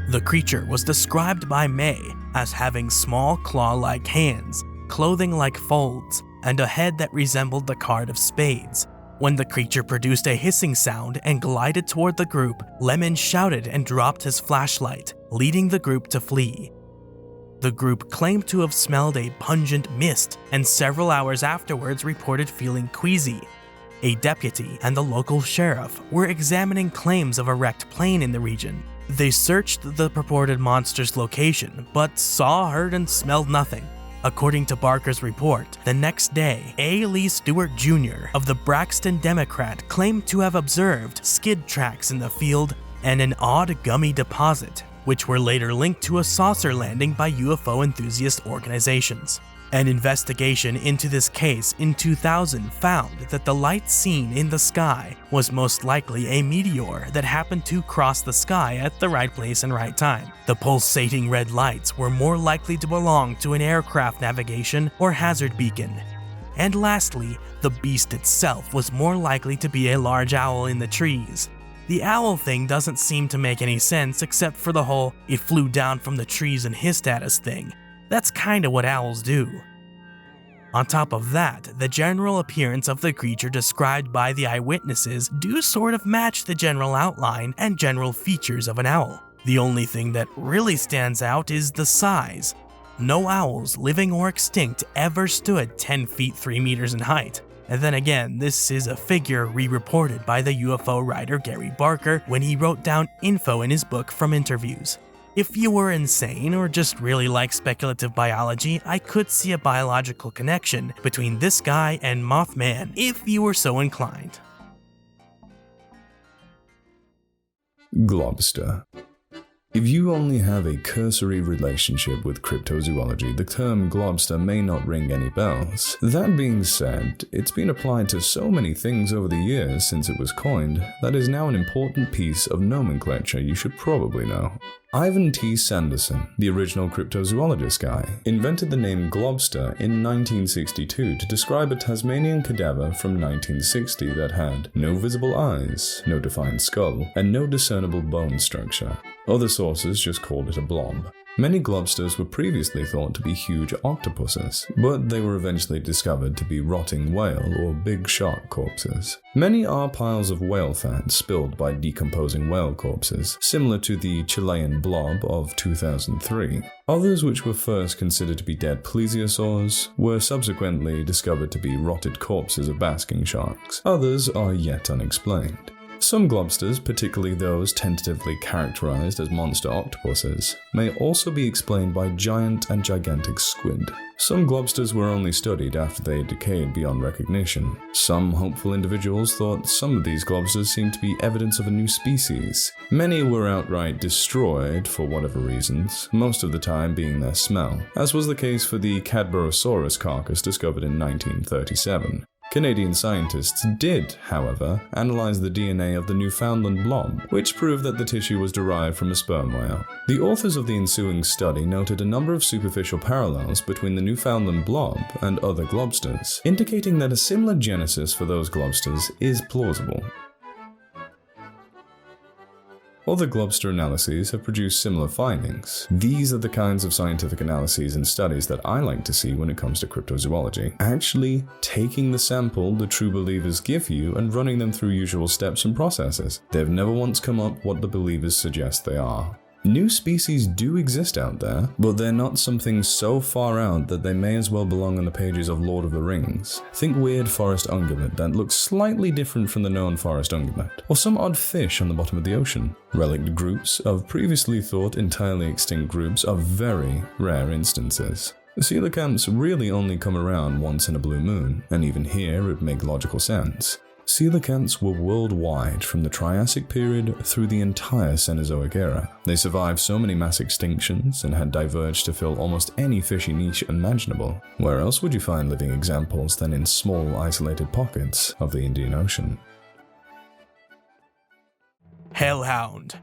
The creature was described by May as having small claw-like hands, clothing like folds, and a head that resembled the card of spades. When the creature produced a hissing sound and glided toward the group, Lemon shouted and dropped his flashlight, leading the group to flee. The group claimed to have smelled a pungent mist, and several hours afterwards reported feeling queasy. A deputy and the local sheriff were examining claims of a wrecked plane in the region. They searched the purported monster's location, but saw, heard, and smelled nothing. According to Barker's report, the next day, A. Lee Stewart Jr. of the Braxton Democrat claimed to have observed skid tracks in the field and an odd gummy deposit, which were later linked to a saucer landing by UFO enthusiast organizations. An investigation into this case in 2000 found that the light seen in the sky was most likely a meteor that happened to cross the sky at the right place and right time. The pulsating red lights were more likely to belong to an aircraft navigation or hazard beacon. And lastly, the beast itself was more likely to be a large owl in the trees. The owl thing doesn't seem to make any sense except for the whole "it flew down from the trees and hissed at us" thing. That's kinda what owls do. On top of that, the general appearance of the creature described by the eyewitnesses do sort of match the general outline and general features of an owl. The only thing that really stands out is the size. No owls, living or extinct, ever stood 10 feet 3 meters in height. And then again, this is a figure re-reported by the UFO writer Gary Barker when he wrote down info in his book from interviews. If you were insane or just really like speculative biology, I could see a biological connection between this guy and Mothman if you were so inclined.
Globster. If you only have a cursory relationship with cryptozoology, the term globster may not ring any bells. That being said, it's been applied to so many things over the years since it was coined that is now an important piece of nomenclature you should probably know. Ivan T. Sanderson, the original cryptozoologist guy, invented the name globster in 1962 to describe a Tasmanian cadaver from 1960 that had no visible eyes, no defined skull, and no discernible bone structure. Other sources just called it a blob. Many globsters were previously thought to be huge octopuses, but they were eventually discovered to be rotting whale or big shark corpses. Many are piles of whale fat spilled by decomposing whale corpses, similar to the Chilean blob of 2003. Others, which were first considered to be dead plesiosaurs, were subsequently discovered to be rotted corpses of basking sharks. Others are yet unexplained. Some globsters, particularly those tentatively characterized as monster octopuses, may also be explained by giant and gigantic squid. Some globsters were only studied after they had decayed beyond recognition. Some hopeful individuals thought some of these globsters seemed to be evidence of a new species. Many were outright destroyed for whatever reasons, most of the time being their smell, as was the case for the Cadborosaurus carcass discovered in 1937. Canadian scientists did, however, analyze the DNA of the Newfoundland blob, which proved that the tissue was derived from a sperm whale. The authors of the ensuing study noted a number of superficial parallels between the Newfoundland blob and other globsters, indicating that a similar genesis for those globsters is plausible. Other Globster analyses have produced similar findings. These are the kinds of scientific analyses and studies that I like to see when it comes to cryptozoology. Actually taking the sample the true believers give you and running them through usual steps and processes. They've never once come up what the believers suggest they are. New species do exist out there, but they're not something so far out that they may as well belong on the pages of Lord of the Rings. Think weird forest ungulate that looks slightly different from the known forest ungulate, or some odd fish on the bottom of the ocean. Relict groups of previously thought entirely extinct groups are very rare instances. Coelacanths really only come around once in a blue moon, and even here it would make logical sense. Coelacanths were worldwide from the Triassic period through the entire Cenozoic era. They survived so many mass extinctions and had diverged to fill almost any fishy niche imaginable. Where else would you find living examples than in small, isolated pockets of the Indian Ocean?
Hellhound.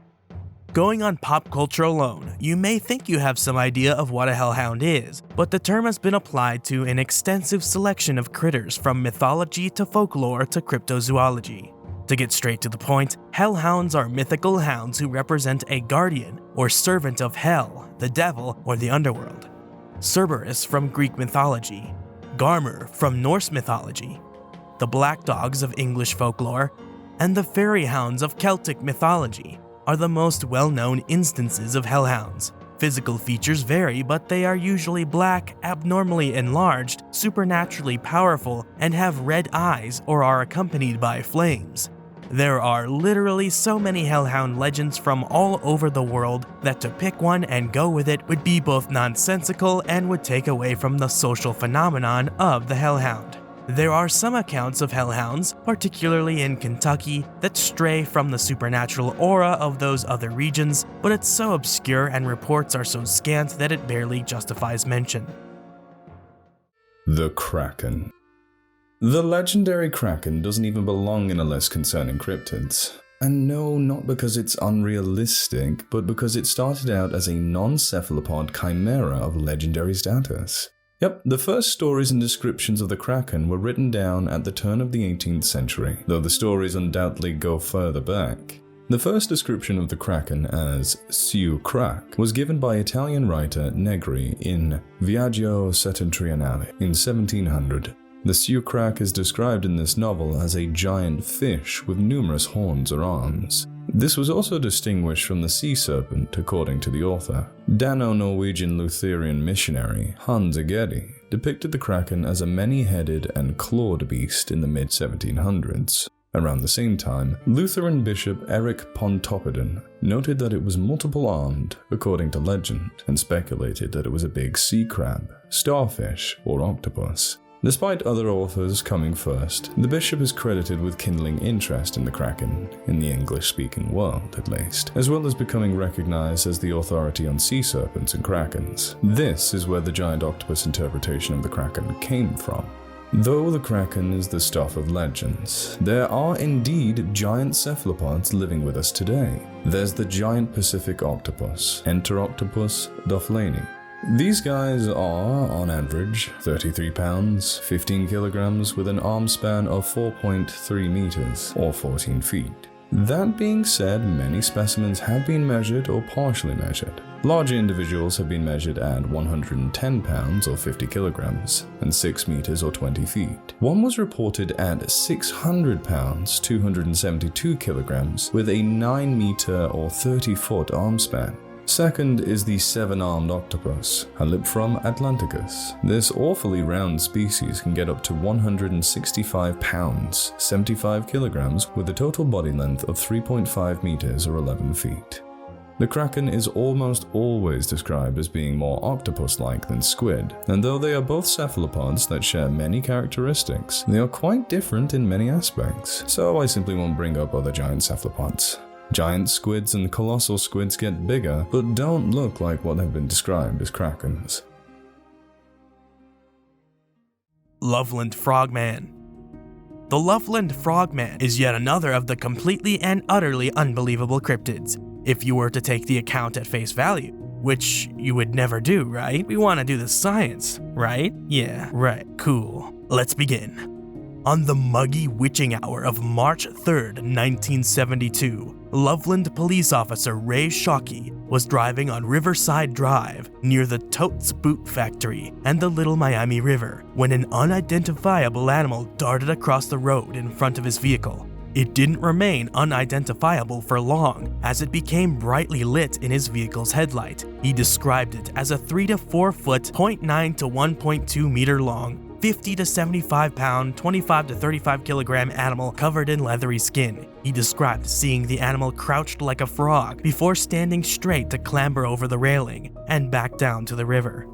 Going on pop culture alone, you may think you have some idea of what a hellhound is, but the term has been applied to an extensive selection of critters from mythology to folklore to cryptozoology. To get straight to the point, hellhounds are mythical hounds who represent a guardian or servant of hell, the devil, or the underworld. Cerberus from Greek mythology, Garmer from Norse mythology, the black dogs of English folklore, and the fairy hounds of Celtic mythology are the most well-known instances of hellhounds. Physical features vary, but they are usually black, abnormally enlarged, supernaturally powerful, and have red eyes or are accompanied by flames. There are literally so many hellhound legends from all over the world that to pick one and go with it would be both nonsensical and would take away from the social phenomenon of the hellhound. There are some accounts of hellhounds, particularly in Kentucky, that stray from the supernatural aura of those other regions, but it's so obscure and reports are so scant that it barely justifies mention.
The Kraken. The legendary Kraken doesn't even belong in a list concerning cryptids. And no, not because it's unrealistic, but because it started out as a non-cephalopod chimera of legendary status. Yep, the first stories and descriptions of the Kraken were written down at the turn of the 18th century, though the stories undoubtedly go further back. The first description of the Kraken as Siu Krak was given by Italian writer Negri in Viaggio Settentrionale in 1700. The Siu Krak is described in this novel as a giant fish with numerous horns or arms. This was also distinguished from the sea serpent, according to the author. Dano-Norwegian Lutheran missionary Hans Egede depicted the Kraken as a many-headed and clawed beast in the mid-1700s. Around the same time, Lutheran Bishop Eric Pontoppidan noted that it was multiple-armed, according to legend, and speculated that it was a big sea crab, starfish, or octopus. Despite other authors coming first, the bishop is credited with kindling interest in the Kraken, in the English-speaking world at least, as well as becoming recognized as the authority on sea serpents and krakens. This is where the giant octopus interpretation of the Kraken came from. Though the Kraken is the stuff of legends, there are indeed giant cephalopods living with us today. There's the giant Pacific octopus, Enteroctopus duflani. These guys are, on average, 33 pounds, 15 kilograms with an arm span of 4.3 meters, or 14 feet. That being said, many specimens have been measured or partially measured. Larger individuals have been measured at 110 pounds or 50 kilograms, and 6 meters or 20 feet. One was reported at 600 pounds, 272 kilograms, with a 9 meter or 30 foot arm span. Second is the seven-armed octopus, Halypthrus atlanticus. This awfully round species can get up to 165 pounds, 75 kilograms, with a total body length of 3.5 meters or 11 feet. The Kraken is almost always described as being more octopus-like than squid, and though they are both cephalopods that share many characteristics, they are quite different in many aspects, so I simply won't bring up other giant cephalopods. Giant squids and colossal squids get bigger, but don't look like what have been described as krakens.
Loveland Frogman. The Loveland Frogman is yet another of the completely and utterly unbelievable cryptids, if you were to take the account at face value. Which you would never do, right? We want to do the science, right? Yeah, right, cool. Let's begin. On the muggy witching hour of March 3rd, 1972, Loveland police officer Ray Shockey was driving on Riverside Drive near the Totes Boot Factory and the Little Miami River when an unidentifiable animal darted across the road in front of his vehicle. It didn't remain unidentifiable for long, as it became brightly lit in his vehicle's headlight. He described it as a 3 to 4 foot, 0.9 to 1.2 meter long, 50 to 75 pound, 25 to 35 kilogram animal covered in leathery skin. He described seeing the animal crouched like a frog before standing straight to clamber over the railing and back down to the river.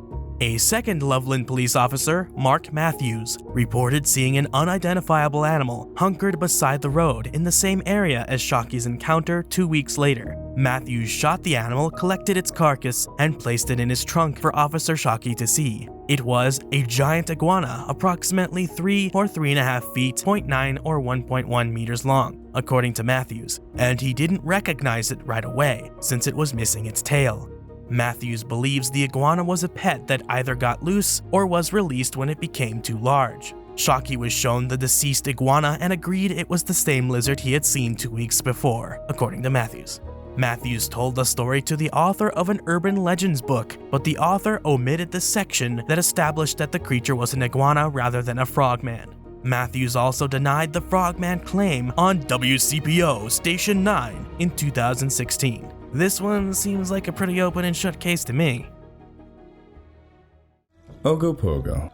A second Loveland police officer, Mark Matthews, reported seeing an unidentifiable animal hunkered beside the road in the same area as Shockey's encounter 2 weeks later. Matthews shot the animal, collected its carcass, and placed it in his trunk for Officer Shockey to see. It was a giant iguana, approximately 3 or 3.5 feet, 0.9 or 1.1 meters long, according to Matthews, and he didn't recognize it right away since it was missing its tail. Matthews believes the iguana was a pet that either got loose or was released when it became too large. Shockey was shown the deceased iguana and agreed it was the same lizard he had seen 2 weeks before, according to Matthews. Matthews told the story to the author of an urban legends book, but the author omitted the section that established that the creature was an iguana rather than a frogman. Matthews also denied the frogman claim on WCPO Station 9 in 2016. This one seems like a pretty open and shut case to me.
Ogopogo.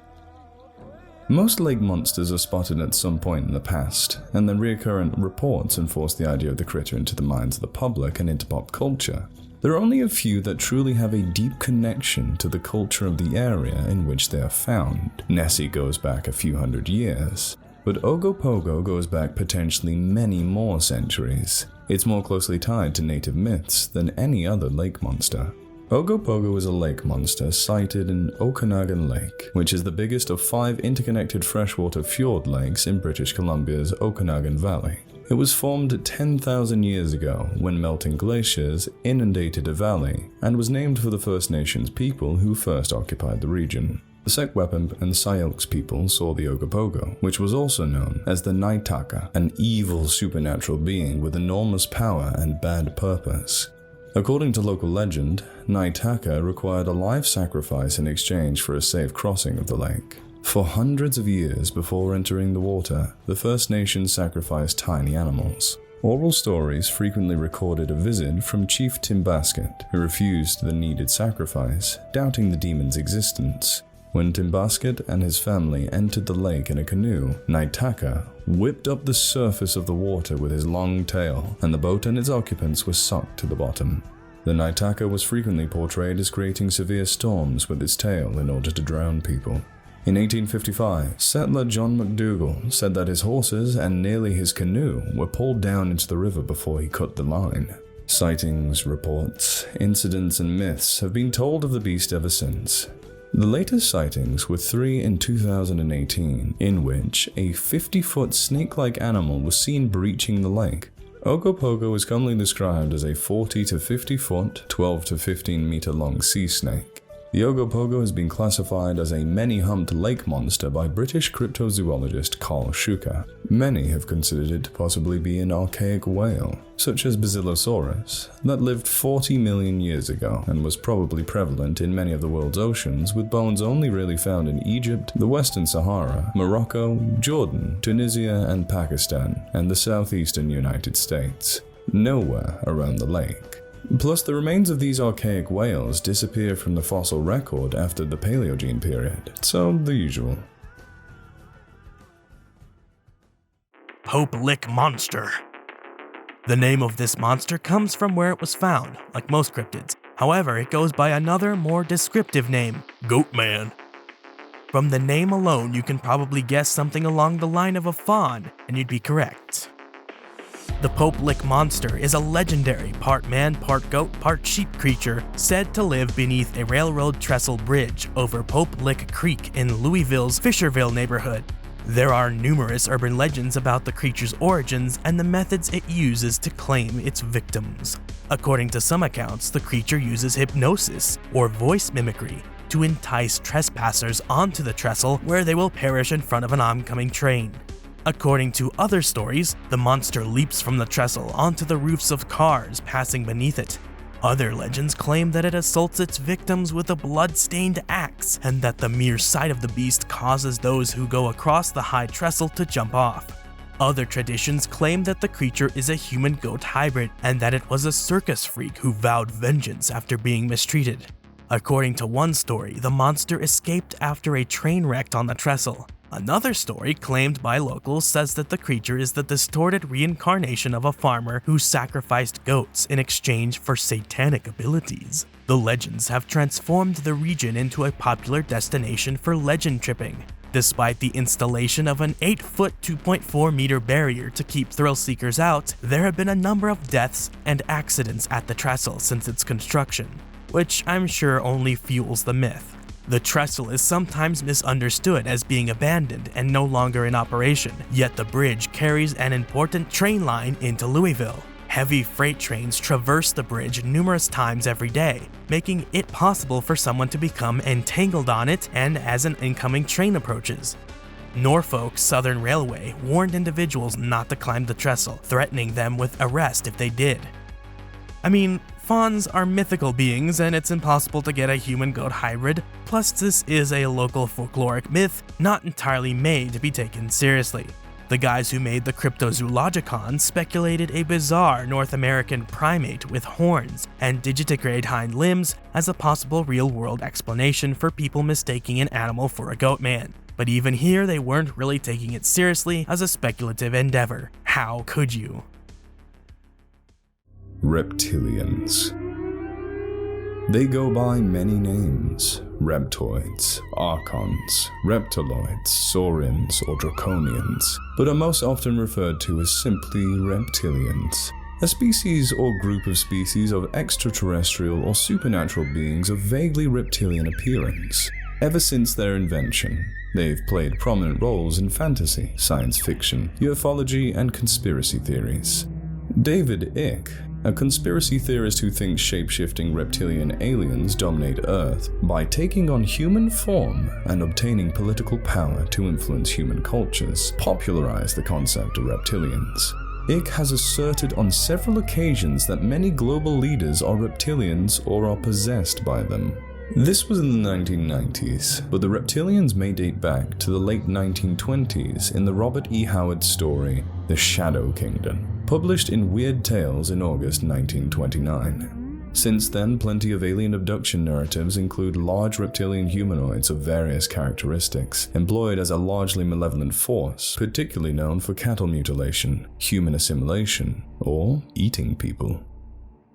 Most lake monsters are spotted at some point in the past, and then recurrent reports enforce the idea of the critter into the minds of the public and into pop culture. There are only a few that truly have a deep connection to the culture of the area in which they are found. Nessie goes back a few hundred years, but Ogopogo goes back potentially many more centuries. It's more closely tied to native myths than any other lake monster. Ogopogo is a lake monster sighted in Okanagan Lake, which is the biggest of 5 interconnected freshwater fjord lakes in British Columbia's Okanagan Valley. It was formed 10,000 years ago when melting glaciers inundated a valley and was named for the First Nations people who first occupied the region. The Secwepemc and Syilx people saw the Ogopogo, which was also known as the Naitaka, an evil supernatural being with enormous power and bad purpose. According to local legend, Naitaka required a live sacrifice in exchange for a safe crossing of the lake. For hundreds of years before entering the water, the First Nations sacrificed tiny animals. Oral stories frequently recorded a visit from Chief Timbasket, who refused the needed sacrifice, doubting the demon's existence. When Timbasket and his family entered the lake in a canoe, Naitaka whipped up the surface of the water with his long tail, and the boat and its occupants were sucked to the bottom. The Naitaka was frequently portrayed as creating severe storms with its tail in order to drown people. In 1855, settler John McDougall said that his horses and nearly his canoe were pulled down into the river before he cut the line. Sightings, reports, incidents, and myths have been told of the beast ever since. The latest sightings were 3 in 2018, in which a 50-foot snake-like animal was seen breaching the lake. Ogopogo is commonly described as a 40 to 50 foot, 12 to 15 meter long sea snake. The Ogopogo has been classified as a many-humped lake monster by British cryptozoologist Carl Schuker. Many have considered it to possibly be an archaic whale, such as Basilosaurus, that lived 40 million years ago and was probably prevalent in many of the world's oceans, with bones only really found in Egypt, the Western Sahara, Morocco, Jordan, Tunisia, and Pakistan, and the southeastern United States. Nowhere around the lake. Plus, the remains of these archaic whales disappear from the fossil record after the Paleogene period, so the usual.
Pope Lick Monster. The name of this monster comes from where it was found, like most cryptids. However, it goes by another, more descriptive name, Goatman. From the name alone, you can probably guess something along the line of a fawn, and you'd be correct. The Pope Lick Monster is a legendary part man, part goat, part sheep creature said to live beneath a railroad trestle bridge over Pope Lick Creek in Louisville's Fisherville neighborhood. There are numerous urban legends about the creature's origins and the methods it uses to claim its victims. According to some accounts, the creature uses hypnosis, or voice mimicry, to entice trespassers onto the trestle where they will perish in front of an oncoming train. According to other stories, the monster leaps from the trestle onto the roofs of cars passing beneath it. Other legends claim that it assaults its victims with a blood-stained axe, and that the mere sight of the beast causes those who go across the high trestle to jump off. Other traditions claim that the creature is a human-goat hybrid, and that it was a circus freak who vowed vengeance after being mistreated. According to one story, the monster escaped after a train wrecked on the trestle. Another story, claimed by locals, says that the creature is the distorted reincarnation of a farmer who sacrificed goats in exchange for satanic abilities. The legends have transformed the region into a popular destination for legend tripping. Despite the installation of an 8-foot 2.4-meter barrier to keep thrill seekers out, there have been a number of deaths and accidents at the trestle since its construction, which I'm sure only fuels the myth. The trestle is sometimes misunderstood as being abandoned and no longer in operation, yet the bridge carries an important train line into Louisville. Heavy freight trains traverse the bridge numerous times every day, making it possible for someone to become entangled on it and as an incoming train approaches. Norfolk Southern Railway warned individuals not to climb the trestle, threatening them with arrest if they did. I mean, fawns are mythical beings and it's impossible to get a human-goat hybrid, plus this is a local folkloric myth not entirely made to be taken seriously. The guys who made the Cryptozoologicon speculated a bizarre North American primate with horns and digitigrade hind limbs as a possible real-world explanation for people mistaking an animal for a goat man. But even here they weren't really taking it seriously as a speculative endeavor. How could you?
Reptilians. They go by many names: reptoids, archons, reptiloids, saurians, or draconians, but are most often referred to as simply reptilians. A species or group of species of extraterrestrial or supernatural beings of vaguely reptilian appearance. Ever since their invention, they've played prominent roles in fantasy, science fiction, ufology, and conspiracy theories. David Icke, a conspiracy theorist who thinks shape-shifting reptilian aliens dominate Earth by taking on human form and obtaining political power to influence human cultures, popularized the concept of reptilians. Icke has asserted on several occasions that many global leaders are reptilians or are possessed by them. This was in the 1990s, but the reptilians may date back to the late 1920s in the Robert E. Howard story, The Shadow Kingdom, published in Weird Tales in August 1929. Since then, plenty of alien abduction narratives include large reptilian humanoids of various characteristics, employed as a largely malevolent force, particularly known for cattle mutilation, human assimilation, or eating people.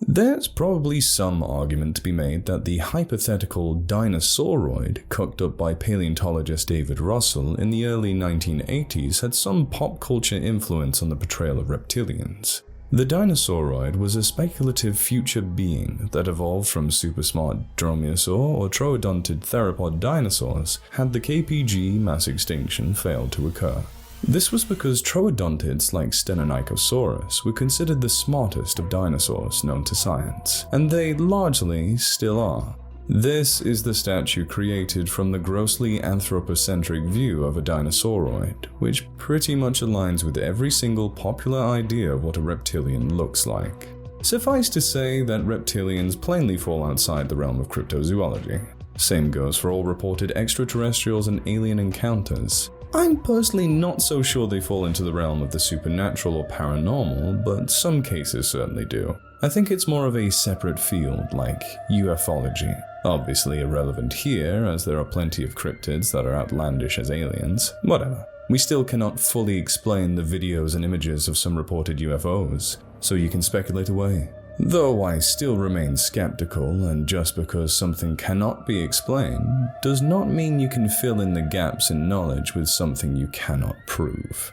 There's probably some argument to be made that the hypothetical dinosauroid cooked up by paleontologist David Russell in the early 1980s had some pop culture influence on the portrayal of reptilians. The dinosauroid was a speculative future being that evolved from super smart dromaeosaur or troodontid theropod dinosaurs had the KPG mass extinction failed to occur. This was because troodontids like Stenonychosaurus were considered the smartest of dinosaurs known to science, and they largely still are. This is the statue created from the grossly anthropocentric view of a dinosauroid, which pretty much aligns with every single popular idea of what a reptilian looks like. Suffice to say that reptilians plainly fall outside the realm of cryptozoology. Same goes for all reported extraterrestrials and alien encounters. I'm personally not so sure they fall into the realm of the supernatural or paranormal, but some cases certainly do. I think it's more of a separate field, like ufology. Obviously irrelevant here, as there are plenty of cryptids that are outlandish as aliens. Whatever. We still cannot fully explain the videos and images of some reported UFOs, so you can speculate away. Though I still remain skeptical, and just because something cannot be explained does not mean you can fill in the gaps in knowledge with something you cannot prove.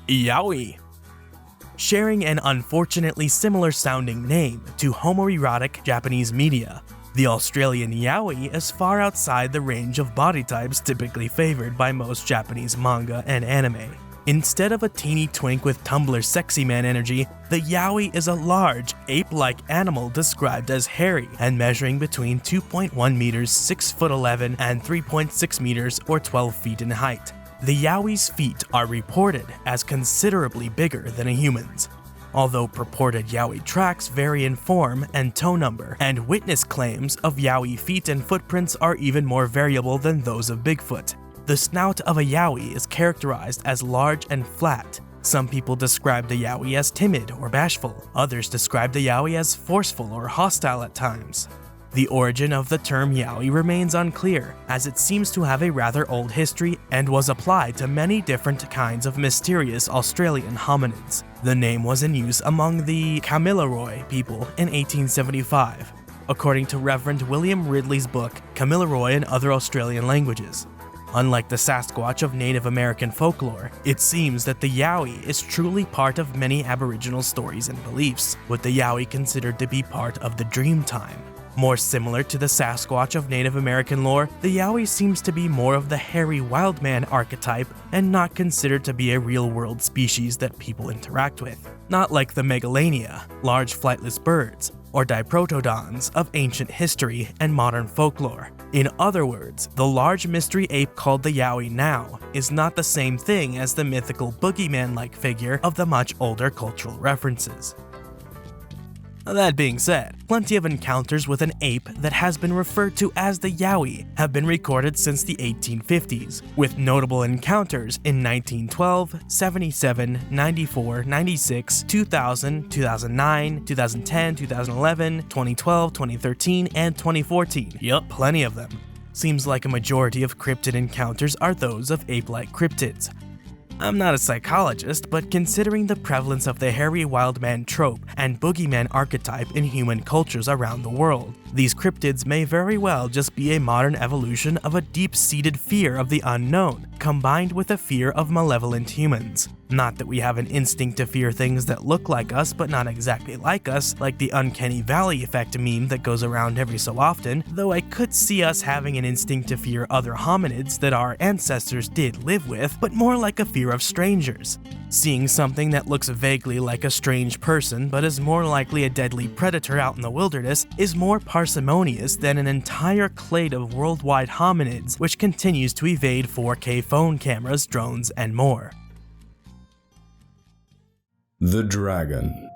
Yowie. Sharing an unfortunately similar sounding name to homoerotic Japanese media, the Australian Yowie is far outside the range of body types typically favored by most Japanese manga and anime. Instead of a teeny twink with Tumblr sexy man energy, the Yowie is a large, ape-like animal described as hairy and measuring between 2.1 meters 6'11" and 3.6 meters or 12 feet in height. The Yowie's feet are reported as considerably bigger than a human's, although purported Yowie tracks vary in form and toe number, and witness claims of Yowie feet and footprints are even more variable than those of Bigfoot. The snout of a Yowie is characterized as large and flat. Some people describe the Yowie as timid or bashful, others describe the Yowie as forceful or hostile at times. The origin of the term Yowie remains unclear, as it seems to have a rather old history and was applied to many different kinds of mysterious Australian hominids. The name was in use among the Kamilaroi people in 1875, according to Reverend William Ridley's book Kamilaroi and Other Australian Languages. Unlike the Sasquatch of Native American folklore, it seems that the Yowie is truly part of many Aboriginal stories and beliefs, with the Yowie considered to be part of the dream time. More similar to the Sasquatch of Native American lore, the Yowie seems to be more of the hairy wildman archetype and not considered to be a real-world species that people interact with. Not like the Megalania, large flightless birds, or diprotodons of ancient history and modern folklore. In other words, the large mystery ape called the Yowie now is not the same thing as the mythical boogeyman-like figure of the much older cultural references. That being said, plenty of encounters with an ape that has been referred to as the Yowie have been recorded since the 1850s, with notable encounters in 1912, 77, 94, 96, 2000, 2009, 2010, 2011, 2012, 2013, and 2014. Yup, plenty of them. Seems like a majority of cryptid encounters are those of ape-like cryptids. I'm not a psychologist, but considering the prevalence of the hairy wildman trope and boogeyman archetype in human cultures around the world, these cryptids may very well just be a modern evolution of a deep-seated fear of the unknown, combined with a fear of malevolent humans. Not that we have an instinct to fear things that look like us but not exactly like us, like the uncanny valley effect meme that goes around every so often, though I could see us having an instinct to fear other hominids that our ancestors did live with, but more like a fear of strangers. Seeing something that looks vaguely like a strange person but is more likely a deadly predator out in the wilderness is more parsimonious than an entire clade of worldwide hominids which continues to evade 4K phone cameras, drones, and more.
The Dragon.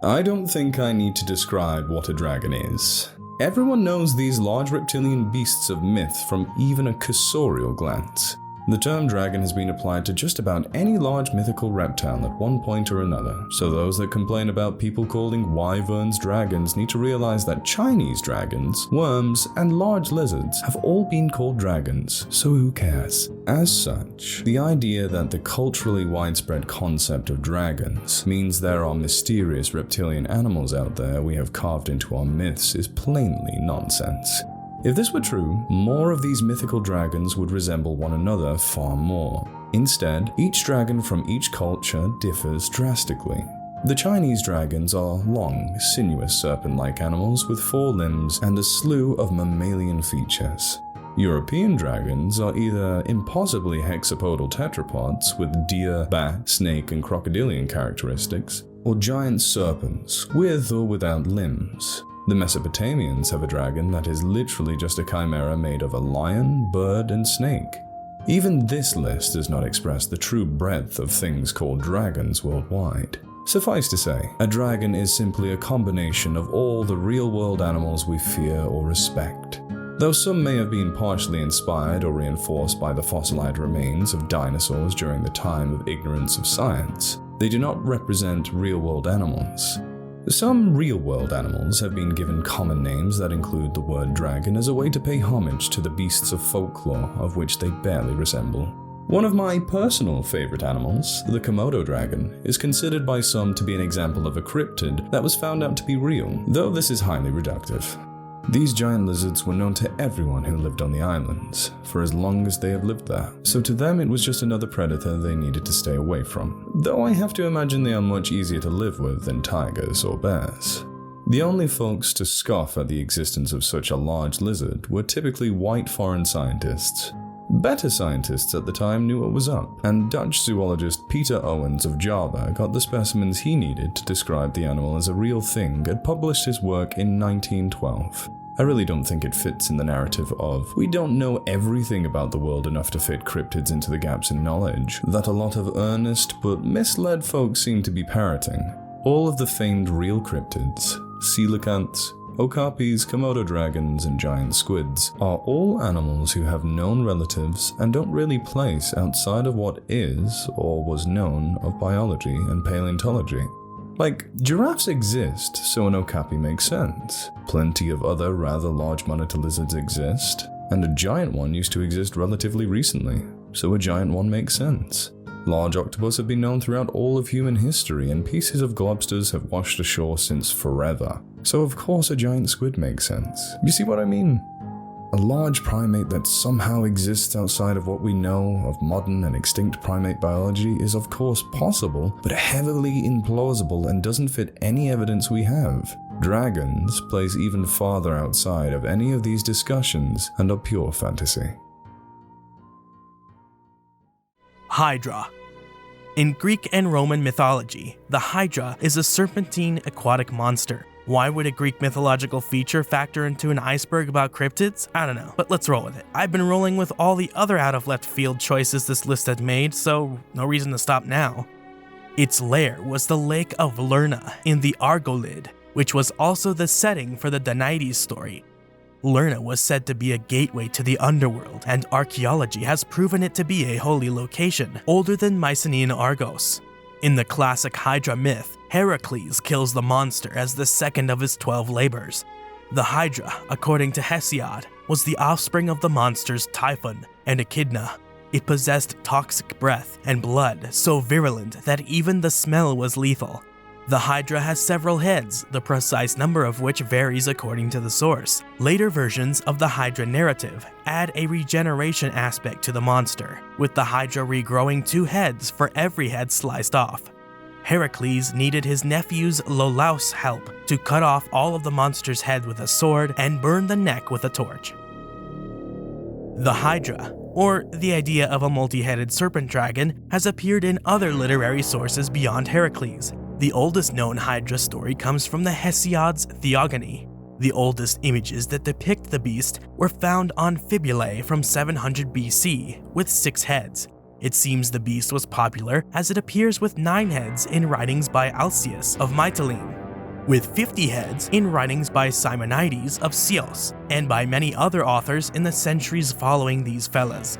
I don't think I need to describe what a dragon is. Everyone knows these large reptilian beasts of myth from even a cursorial glance. The term dragon has been applied to just about any large mythical reptile at one point or another, so those that complain about people calling wyverns dragons need to realize that Chinese dragons, worms, and large lizards have all been called dragons, so who cares? As such, the idea that the culturally widespread concept of dragons means there are mysterious reptilian animals out there we have carved into our myths is plainly nonsense. If this were true, more of these mythical dragons would resemble one another far more. Instead, each dragon from each culture differs drastically. The Chinese dragons are long, sinuous serpent-like animals with 4 limbs and a slew of mammalian features. European dragons are either impossibly hexapodal tetrapods with deer, bat, snake, and crocodilian characteristics, or giant serpents with or without limbs. The Mesopotamians have a dragon that is literally just a chimera made of a lion, bird, and snake. Even this list does not express the true breadth of things called dragons worldwide. Suffice to say, a dragon is simply a combination of all the real-world animals we fear or respect. Though some may have been partially inspired or reinforced by the fossilized remains of dinosaurs during the time of ignorance of science, they do not represent real-world animals. Some real-world animals have been given common names that include the word dragon as a way to pay homage to the beasts of folklore of which they barely resemble. One of my personal favorite animals, the Komodo dragon, is considered by some to be an example of a cryptid that was found out to be real, though this is highly reductive. These giant lizards were known to everyone who lived on the islands, for as long as they have lived there, so to them it was just another predator they needed to stay away from, though I have to imagine they are much easier to live with than tigers or bears. The only folks to scoff at the existence of such a large lizard were typically white foreign scientists. Better scientists at the time knew what was up, and Dutch zoologist Peter Owens of Java got the specimens he needed to describe the animal as a real thing and published his work in 1912. I really don't think it fits in the narrative of, we don't know everything about the world enough to fit cryptids into the gaps in knowledge that a lot of earnest but misled folks seem to be parroting. All of the famed real cryptids, coelacanths, okapis, Komodo dragons, and giant squids are all animals who have known relatives and don't really place outside of what is or was known of biology and paleontology. Like, giraffes exist, so an okapi makes sense. Plenty of other rather large monitor lizards exist, and a giant one used to exist relatively recently, so a giant one makes sense. Large octopus have been known throughout all of human history, and pieces of globsters have washed ashore since forever. So of course a giant squid makes sense. You see what I mean? A large primate that somehow exists outside of what we know of modern and extinct primate biology is of course possible, but heavily implausible and doesn't fit any evidence we have. Dragons place even farther outside of any of these discussions and are pure fantasy.
Hydra. In Greek and Roman mythology, the Hydra is a serpentine aquatic monster. Why would a Greek mythological feature factor into an iceberg about cryptids? I don't know, but let's roll with it. I've been rolling with all the other out of left field choices this list had made, so no reason to stop now. Its lair was the Lake of Lerna in the Argolid, which was also the setting for the Danaides story. Lerna was said to be a gateway to the underworld, and archaeology has proven it to be a holy location, older than Mycenaean Argos. In the classic Hydra myth, Heracles kills the monster as the second of his 12 labors. The Hydra, according to Hesiod, was the offspring of the monsters Typhon and Echidna. It possessed toxic breath and blood so virulent that even the smell was lethal. The Hydra has several heads, the precise number of which varies according to the source. Later versions of the Hydra narrative add a regeneration aspect to the monster, with the Hydra regrowing 2 heads for every head sliced off. Heracles needed his nephew's Lolaus' help to cut off all of the monster's head with a sword and burn the neck with a torch. The Hydra, or the idea of a multi-headed serpent dragon, has appeared in other literary sources beyond Heracles. The oldest known Hydra story comes from the Hesiod's Theogony. The oldest images that depict the beast were found on fibulae from 700 BC, with 6 heads. It seems the beast was popular as it appears with 9 heads in writings by Alcaeus of Mytilene, with 50 heads in writings by Simonides of Chios, and by many other authors in the centuries following these fellas.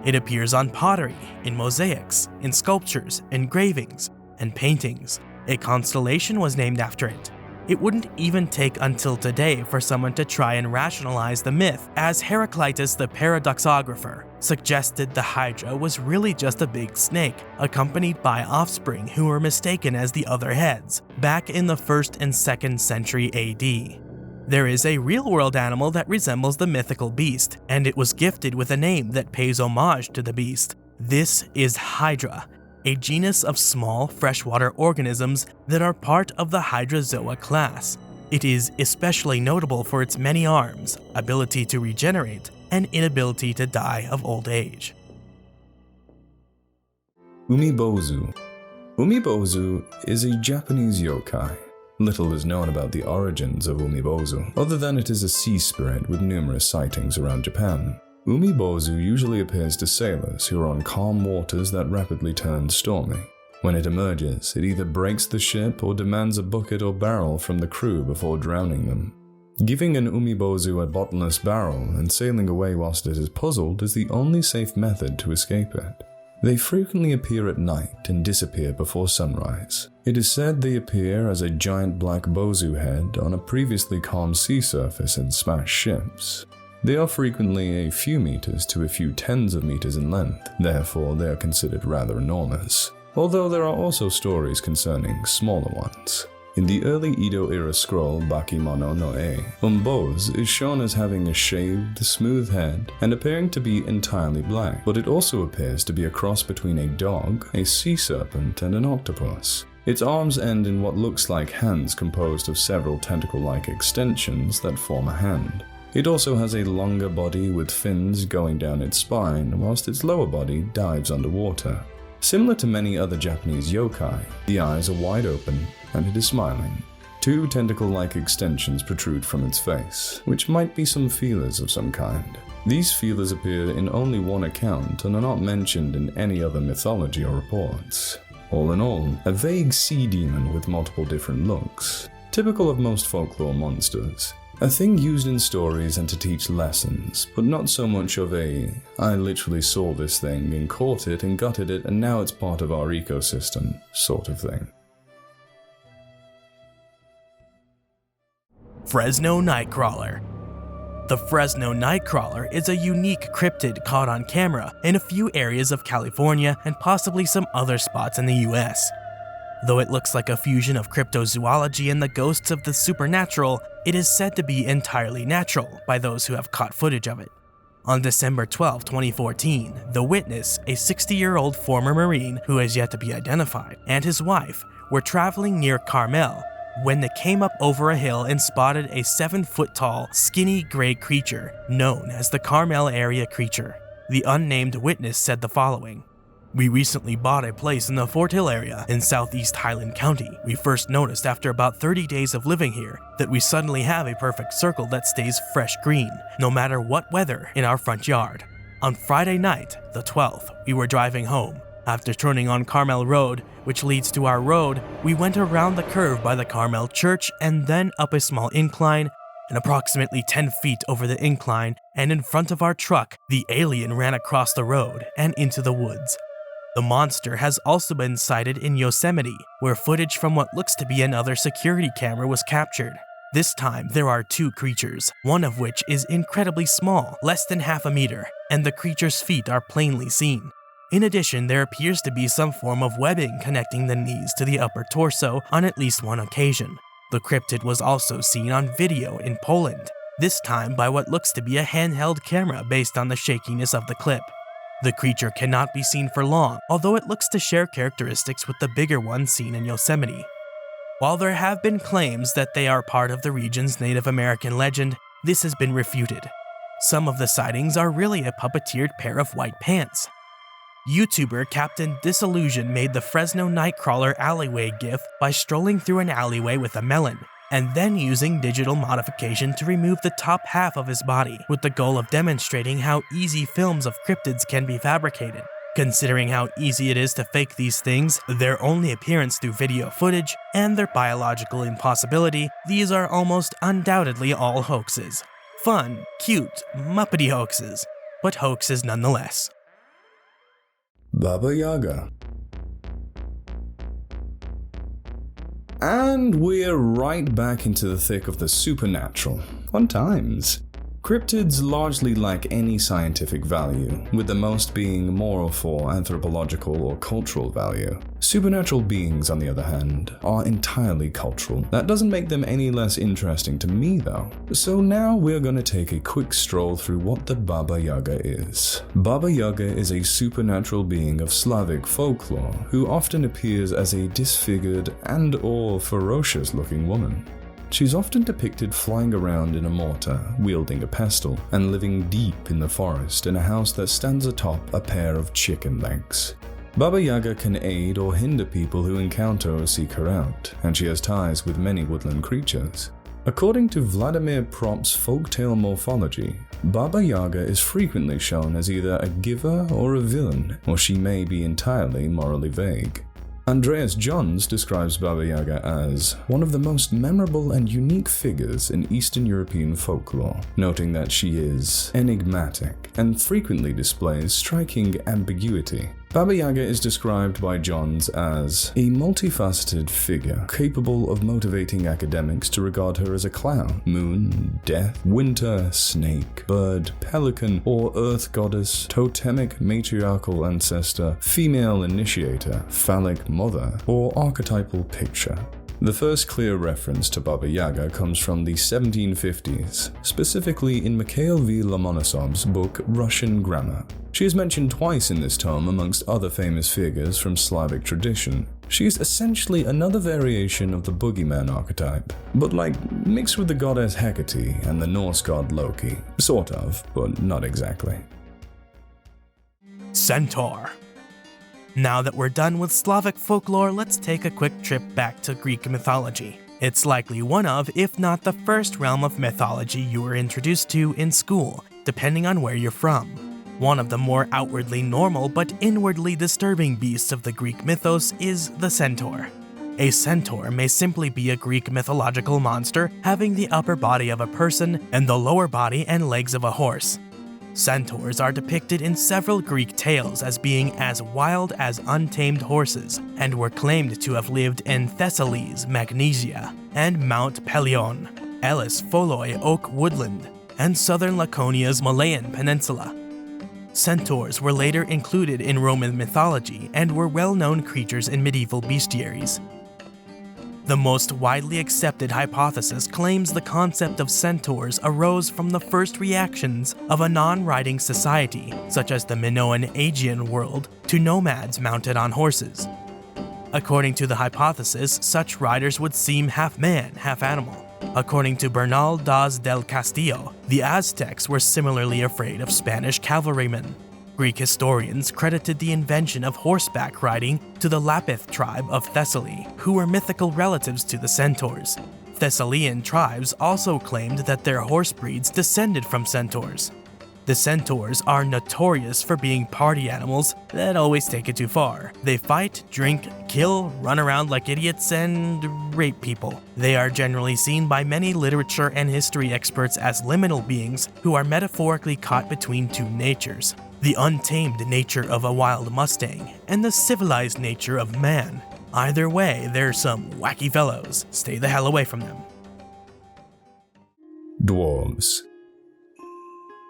It appears on pottery, in mosaics, in sculptures, engravings, and paintings. A constellation was named after it. It wouldn't even take until today for someone to try and rationalize the myth, as Heraclitus the paradoxographer suggested the Hydra was really just a big snake, accompanied by offspring who were mistaken as the other heads, back in the 1st and 2nd century AD. There is a real-world animal that resembles the mythical beast, and it was gifted with a name that pays homage to the beast. This is Hydra, a genus of small freshwater organisms that are part of the Hydrazoa class. It is especially notable for its many arms, ability to regenerate, and inability to die of old age.
Umibozu. Umibozu is a Japanese yokai. Little is known about the origins of Umibozu, other than it is a sea spirit with numerous sightings around Japan. Umibozu usually appears to sailors who are on calm waters that rapidly turn stormy. When it emerges, it either breaks the ship or demands a bucket or barrel from the crew before drowning them. Giving an Umibozu a bottomless barrel and sailing away whilst it is puzzled is the only safe method to escape it. They frequently appear at night and disappear before sunrise. It is said they appear as a giant black bozu head on a previously calm sea surface and smash ships. They are frequently a few meters to a few tens of meters in length, therefore they are considered rather enormous, although there are also stories concerning smaller ones. In the early Edo-era scroll Bakemono no E, Umibozu is shown as having a shaved, smooth head and appearing to be entirely black, but it also appears to be a cross between a dog, a sea serpent, and an octopus. Its arms end in what looks like hands composed of several tentacle-like extensions that form a hand. It also has a longer body with fins going down its spine, whilst its lower body dives underwater. Similar to many other Japanese yokai, the eyes are wide open and it is smiling. Two tentacle-like extensions protrude from its face, which might be some feelers of some kind. These feelers appear in only one account and are not mentioned in any other mythology or reports. All in all, a vague sea demon with multiple different looks, typical of most folklore monsters. A thing used in stories and to teach lessons, but not so much of a, I literally saw this thing and caught it and gutted it and now it's part of our ecosystem, sort of thing.
Fresno Nightcrawler. The Fresno Nightcrawler is a unique cryptid caught on camera in a few areas of California and possibly some other spots in the US. Though it looks like a fusion of cryptozoology and the ghosts of the supernatural, it is said to be entirely natural by those who have caught footage of it. On December 12, 2014, the witness, a 60-year-old former Marine who has yet to be identified, and his wife were traveling near Carmel when they came up over a hill and spotted a 7-foot-tall, skinny gray creature known as the Carmel Area Creature. The unnamed witness said the following: "We recently bought a place in the Fort Hill area in southeast Highland County. We first noticed after about 30 days of living here that we suddenly have a perfect circle that stays fresh green, no matter what weather, in our front yard. On Friday night, the 12th, we were driving home. After turning on Carmel Road, which leads to our road, we went around the curve by the Carmel Church and then up a small incline, and approximately 10 feet over the incline and in front of our truck, the alien ran across the road and into the woods. The monster has also been sighted in Yosemite, where footage from what looks to be another security camera was captured. This time, there are two creatures, one of which is incredibly small, less than half a meter, and the creature's feet are plainly seen. In addition, there appears to be some form of webbing connecting the knees to the upper torso on at least one occasion. The cryptid was also seen on video in Poland, this time by what looks to be a handheld camera based on the shakiness of the clip. The creature cannot be seen for long, although it looks to share characteristics with the bigger one seen in Yosemite. While there have been claims that they are part of the region's Native American legend, this has been refuted. Some of the sightings are really a puppeteered pair of white pants. YouTuber Captain Disillusion made the Fresno Nightcrawler alleyway gif by strolling through an alleyway with a melon, and then using digital modification to remove the top half of his body, with the goal of demonstrating how easy films of cryptids can be fabricated. Considering how easy it is to fake these things, their only appearance through video footage, and their biological impossibility, these are almost undoubtedly all hoaxes. Fun, cute, muppety hoaxes, but hoaxes nonetheless.
Baba Yaga. And we're right back into the thick of the supernatural. Fun times. Cryptids largely lack any scientific value, with the most being more for anthropological or cultural value. Supernatural beings, on the other hand, are entirely cultural. That doesn't make them any less interesting to me, though. So now we're gonna take a quick stroll through what the Baba Yaga is. Baba Yaga is a supernatural being of Slavic folklore who often appears as a disfigured and/or ferocious-looking woman. She's often depicted flying around in a mortar, wielding a pestle, and living deep in the forest in a house that stands atop a pair of chicken legs. Baba Yaga can aid or hinder people who encounter or seek her out, and she has ties with many woodland creatures. According to Vladimir Prop's folktale morphology, Baba Yaga is frequently shown as either a giver or a villain, or she may be entirely morally vague. Andreas Johns describes Baba Yaga as one of the most memorable and unique figures in Eastern European folklore, noting that she is enigmatic and frequently displays striking ambiguity. Baba Yaga is described by Johns as a multifaceted figure capable of motivating academics to regard her as a clown, moon, death, winter, snake, bird, pelican, or earth goddess, totemic matriarchal ancestor, female initiator, phallic mother, or archetypal picture. The first clear reference to Baba Yaga comes from the 1750s, specifically in Mikhail V. Lomonosov's book Russian Grammar. She is mentioned twice in this tome amongst other famous figures from Slavic tradition. She is essentially another variation of the boogeyman archetype, but mixed with the goddess Hecate and the Norse god Loki. Sort of, but not exactly.
Centaur. Now that we're done with Slavic folklore, let's take a quick trip back to Greek mythology. It's likely one of, if not the first realm of mythology you were introduced to in school, depending on where you're from. One of the more outwardly normal but inwardly disturbing beasts of the Greek mythos is the centaur. A centaur may simply be a Greek mythological monster having the upper body of a person and the lower body and legs of a horse. Centaurs are depicted in several Greek tales as being as wild as untamed horses, and were claimed to have lived in Thessaly, Magnesia, and Mount Pelion, Elis Pholoi Oak Woodland, and southern Laconia's Malayan Peninsula. Centaurs were later included in Roman mythology and were well-known creatures in medieval bestiaries. The most widely accepted hypothesis claims the concept of centaurs arose from the first reactions of a non-riding society, such as the Minoan Aegean world, to nomads mounted on horses. According to the hypothesis, such riders would seem half man, half animal. According to Bernal das del Castillo, the Aztecs were similarly afraid of Spanish cavalrymen. Greek historians credited the invention of horseback riding to the Lapith tribe of Thessaly, who were mythical relatives to the centaurs. Thessalian tribes also claimed that their horse breeds descended from centaurs. The centaurs are notorious for being party animals that always take it too far. They fight, drink, kill, run around like idiots, and rape people. They are generally seen by many literature and history experts as liminal beings who are metaphorically caught between two natures: the untamed nature of a wild Mustang and the civilized nature of man. Either way, they're some wacky fellows. Stay the hell away from them.
Dwarves.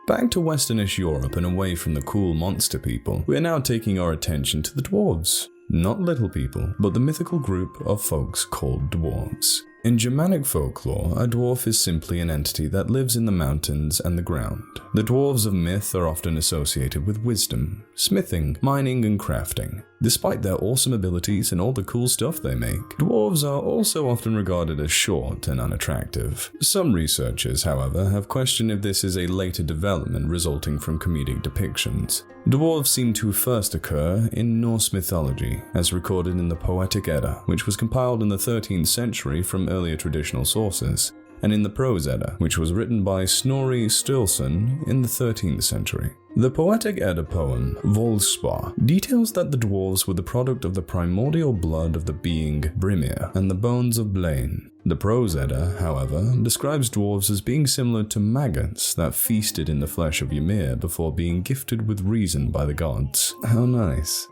Back to Westernish Europe and away from the cool monster people, we are now taking our attention to the dwarves. Not little people, but the mythical group of folks called dwarves. In Germanic folklore, a dwarf is simply an entity that lives in the mountains and the ground. The dwarves of myth are often associated with wisdom, smithing, mining, and crafting. Despite their awesome abilities and all the cool stuff they make, dwarves are also often regarded as short and unattractive. Some researchers, however, have questioned if this is a later development resulting from comedic depictions. Dwarves seem to first occur in Norse mythology, as recorded in the Poetic Edda, which was compiled in the 13th century from earlier traditional sources, and in the Prose Edda, which was written by Snorri Sturluson in the 13th century. The Poetic Edda poem, Volspar, details that the dwarves were the product of the primordial blood of the being Brimir and the bones of Blaine. The Prose Edda, however, describes dwarves as being similar to maggots that feasted in the flesh of Ymir before being gifted with reason by the gods. How nice.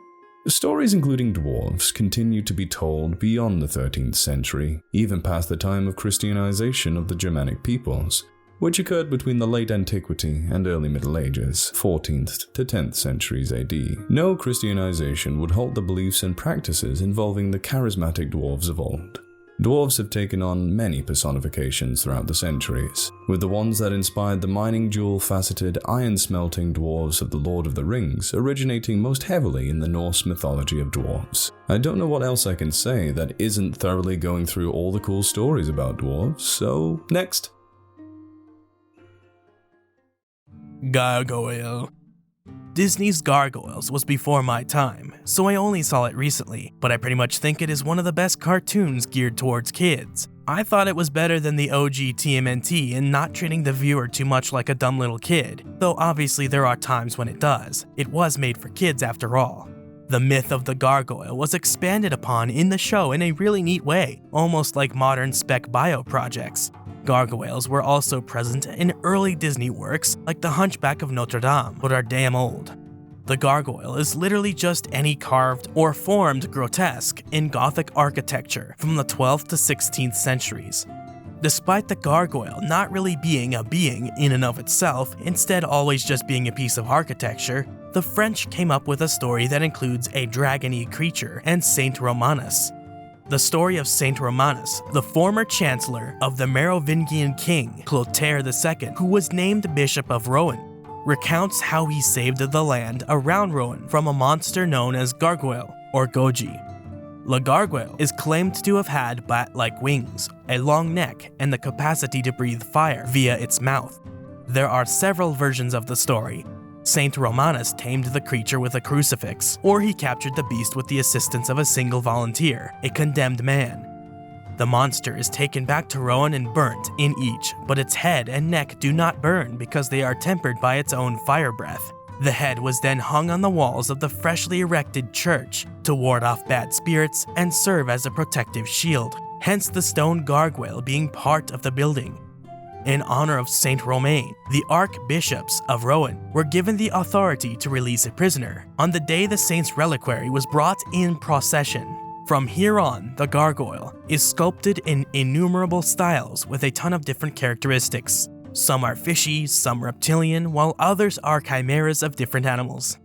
Stories including dwarves continued to be told beyond the 13th century, even past the time of Christianization of the Germanic peoples, which occurred between the late Antiquity and early Middle Ages, 14th to 10th centuries AD. No Christianization would halt the beliefs and practices involving the charismatic dwarves of old. Dwarves have taken on many personifications throughout the centuries, with the ones that inspired the mining jewel-faceted, iron-smelting dwarves of the Lord of the Rings originating most heavily in the Norse mythology of dwarves. I don't know what else I can say that isn't thoroughly going through all the cool stories about dwarves, so next.
Gargoyle. Disney's Gargoyles was before my time, so I only saw it recently, but I pretty much think it is one of the best cartoons geared towards kids. I thought it was better than the OG TMNT in not treating the viewer too much like a dumb little kid, though obviously there are times when it does. It was made for kids after all. The myth of the gargoyle was expanded upon in the show in a really neat way, almost like modern spec bio projects. Gargoyles were also present in early Disney works like The Hunchback of Notre Dame, but are damn old. The gargoyle is literally just any carved or formed grotesque in Gothic architecture from the 12th to 16th centuries. Despite the gargoyle not really being a being in and of itself, instead always just being a piece of architecture, the French came up with a story that includes a dragon-y creature and Saint Romanus. The story of Saint Romanus, the former chancellor of the Merovingian king Clotaire II, who was named Bishop of Rouen, recounts how he saved the land around Rouen from a monster known as gargoyle or goji. La gargoyle is claimed to have had bat-like wings, a long neck, and the capacity to breathe fire via its mouth. There are several versions of the story. Saint Romanus tamed the creature with a crucifix, or he captured the beast with the assistance of a single volunteer, a condemned man. The monster is taken back to Rowan and burnt in each, but its head and neck do not burn because they are tempered by its own fire breath. The head was then hung on the walls of the freshly erected church to ward off bad spirits and serve as a protective shield, hence the stone gargoyle being part of the building. In honor of Saint Romain, the archbishops of Rowan were given the authority to release a prisoner on the day the saint's reliquary was brought in procession. From here on, the gargoyle is sculpted in innumerable styles with a ton of different characteristics. Some are fishy, some reptilian, while others are chimeras of different animals.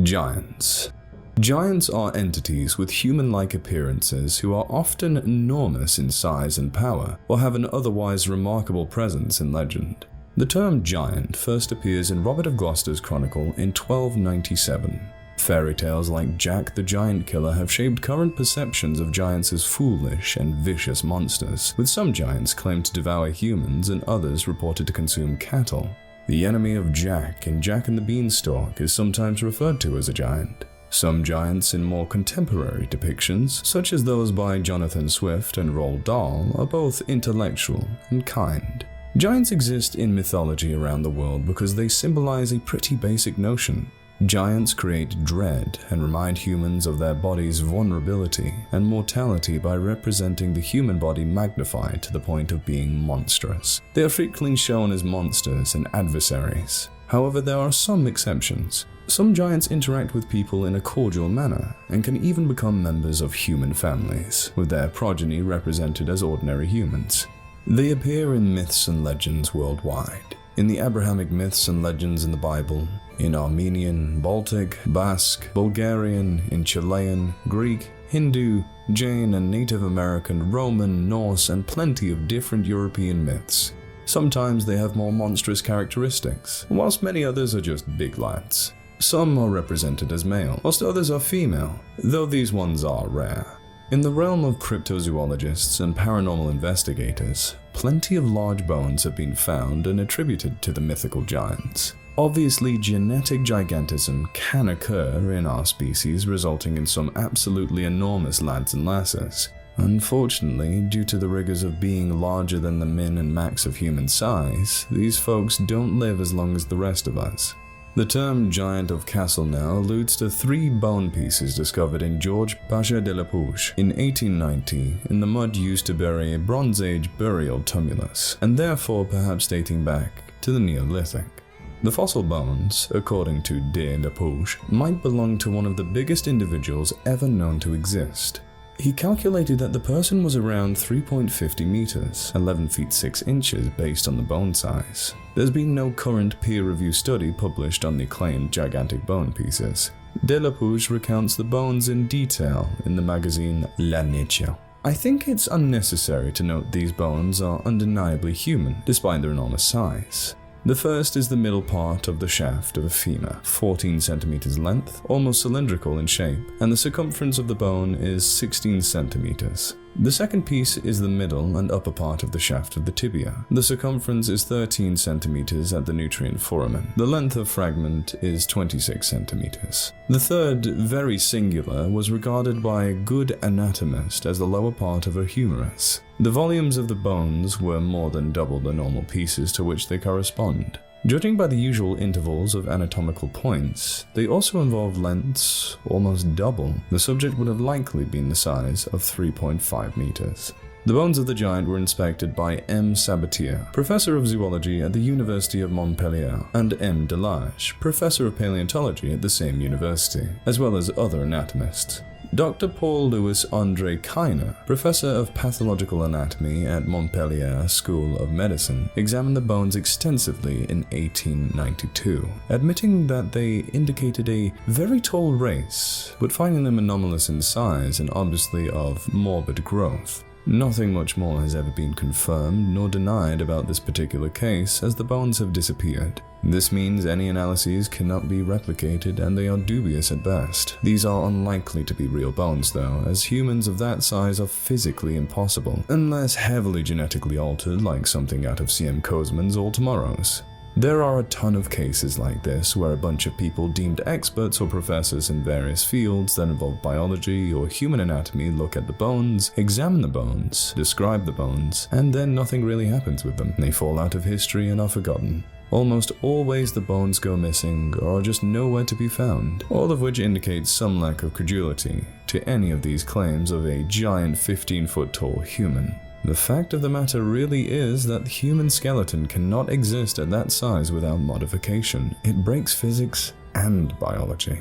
Giants. Giants are entities with human-like appearances who are often enormous in size and power, or have an otherwise remarkable presence in legend. The term giant first appears in Robert of Gloucester's chronicle in 1297. Fairy tales like Jack the Giant Killer have shaped current perceptions of giants as foolish and vicious monsters, with some giants claimed to devour humans and others reported to consume cattle. The enemy of Jack in Jack and the Beanstalk is sometimes referred to as a giant. Some giants in more contemporary depictions, such as those by Jonathan Swift and Roald Dahl, are both intellectual and kind. Giants exist in mythology around the world because they symbolize a pretty basic notion. Giants create dread and remind humans of their body's vulnerability and mortality by representing the human body magnified to the point of being monstrous. They are frequently shown as monsters and adversaries. However, there are some exceptions. Some giants interact with people in a cordial manner and can even become members of human families, with their progeny represented as ordinary humans. They appear in myths and legends worldwide. In the Abrahamic myths and legends in the Bible, in Armenian, Baltic, Basque, Bulgarian, in Chilean, Greek, Hindu, Jain and Native American, Roman, Norse, and plenty of different European myths. Sometimes they have more monstrous characteristics, whilst many others are just big lads. Some are represented as male, whilst others are female, though these ones are rare. In the realm of cryptozoologists and paranormal investigators, plenty of large bones have been found and attributed to the mythical giants. Obviously, genetic gigantism can occur in our species, resulting in some absolutely enormous lads and lasses. Unfortunately, due to the rigors of being larger than the min and max of human size, these folks don't live as long as the rest of us. The term Giant of Castleknock alludes to 3 bone pieces discovered in George Pasha de la Pouche in 1890 in the mud used to bury a Bronze Age burial tumulus, and therefore perhaps dating back to the Neolithic. The fossil bones, according to de la Pouche, might belong to one of the biggest individuals ever known to exist. He calculated that the person was around 3.50 meters, 11 feet 6 inches based on the bone size. There's been no current peer-reviewed study published on the claimed gigantic bone pieces. De la Pouche recounts the bones in detail in the magazine La Nature. I think it's unnecessary to note these bones are undeniably human, despite their enormous size. The first is the middle part of the shaft of a femur, 14 centimeters length, almost cylindrical in shape, and the circumference of the bone is 16 centimeters. The second piece is the middle and upper part of the shaft of the tibia. The circumference is 13 centimeters at the nutrient foramen. The length of fragment is 26 centimeters. The third, very singular, was regarded by a good anatomist as the lower part of a humerus. The volumes of the bones were more than double the normal pieces to which they correspond. Judging by the usual intervals of anatomical points, they also involve lengths almost double. The subject would have likely been the size of 3.5 meters. The bones of the giant were inspected by M. Sabatier, professor of zoology at the University of Montpellier, and M. Delage, professor of paleontology at the same university, as well as other anatomists. Dr. Paul Louis André Kiner, professor of pathological anatomy at Montpellier School of Medicine, examined the bones extensively in 1892, admitting that they indicated a very tall race, but finding them anomalous in size and obviously of morbid growth. Nothing much more has ever been confirmed nor denied about this particular case, as the bones have disappeared. This means any analyses cannot be replicated and they are dubious at best. These are unlikely to be real bones though, as humans of that size are physically impossible, unless heavily genetically altered like something out of C.M. Kozman's All Tomorrows. There are a ton of cases like this where a bunch of people deemed experts or professors in various fields that involve biology or human anatomy look at the bones, examine the bones, describe the bones, and then nothing really happens with them. They fall out of history and are forgotten. Almost always the bones go missing or are just nowhere to be found, all of which indicates some lack of credulity to any of these claims of a giant 15-foot tall human. The fact of the matter really is that the human skeleton cannot exist at that size without modification. It breaks physics and biology.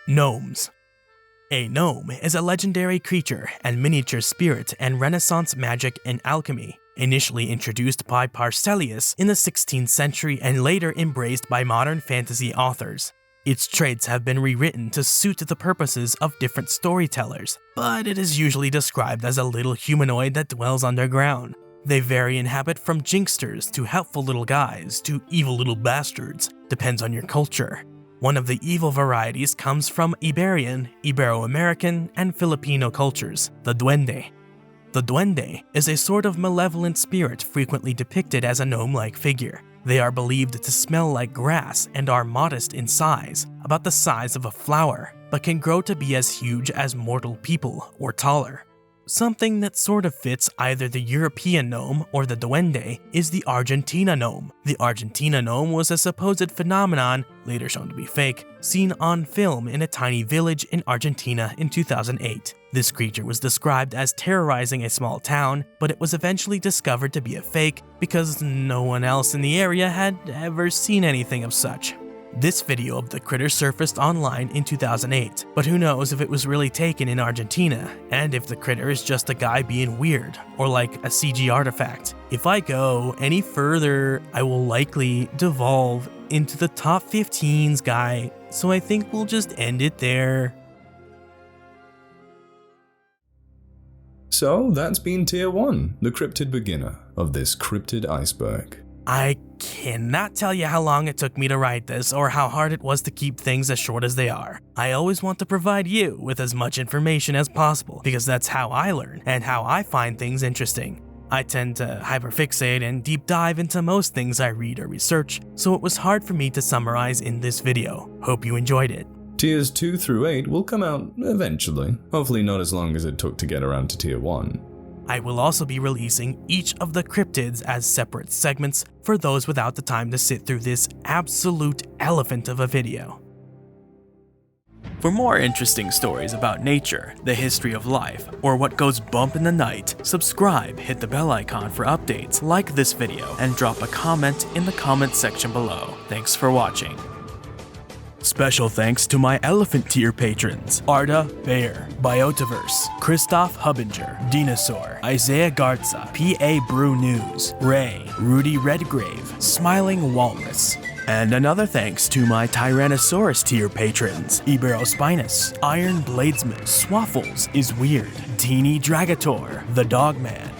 Gnomes. A gnome is a legendary creature and miniature spirit and Renaissance magic and alchemy, initially introduced by Paracelsus in the 16th century and later embraced by modern fantasy authors. Its traits have been rewritten to suit the purposes of different storytellers, but it is usually described as a little humanoid that dwells underground. They vary in habit from jinxsters to helpful little guys to evil little bastards, depends on your culture. One of the evil varieties comes from Iberian, Ibero-American, and Filipino cultures, the duende. The duende is a sort of malevolent spirit frequently depicted as a gnome-like figure. They are believed to smell like grass and are modest in size, about the size of a flower, but can grow to be as huge as mortal people or taller. Something that sort of fits either the European gnome or the duende is the Argentina gnome. The Argentina gnome was a supposed phenomenon, later shown to be fake, seen on film in a tiny village in Argentina in 2008. This creature was described as terrorizing a small town, but it was eventually discovered to be a fake because no one else in the area had ever seen anything of such. This video of the critter surfaced online in 2008, but who knows if it was really taken in Argentina, and if the critter is just a guy being weird, or like a CG artifact. If I go any further, I will likely devolve into the top 15s guy, so I think we'll just end it there.
So that's been Tier 1, the cryptid beginner of this cryptid iceberg.
I cannot tell you how long it took me to write this or how hard it was to keep things as short as they are. I always want to provide you with as much information as possible because that's how I learn and how I find things interesting. I tend to hyperfixate and deep dive into most things I read or research, so it was hard for me to summarize in this video. Hope you enjoyed it.
Tiers 2 through 8 will come out eventually, hopefully not as long as it took to get around to Tier 1.
I will also be releasing each of the cryptids as separate segments for those without the time to sit through this absolute elephant of a video. For more interesting stories about nature, the history of life, or what goes bump in the night, subscribe, hit the bell icon for updates, like this video, and drop a comment in the comment section below. Thanks for watching. Special thanks to my elephant tier patrons: Arda Bayer, Biotiverse, Christoph Hubinger, Dinosaur, Isaiah Garza, P.A. Brew News, Ray, Rudy Redgrave, Smiling Walrus. And another thanks to my Tyrannosaurus tier patrons: Iberospinus, Iron Bladesman, Swaffles is Weird, Teeny Dragator, The Dogman,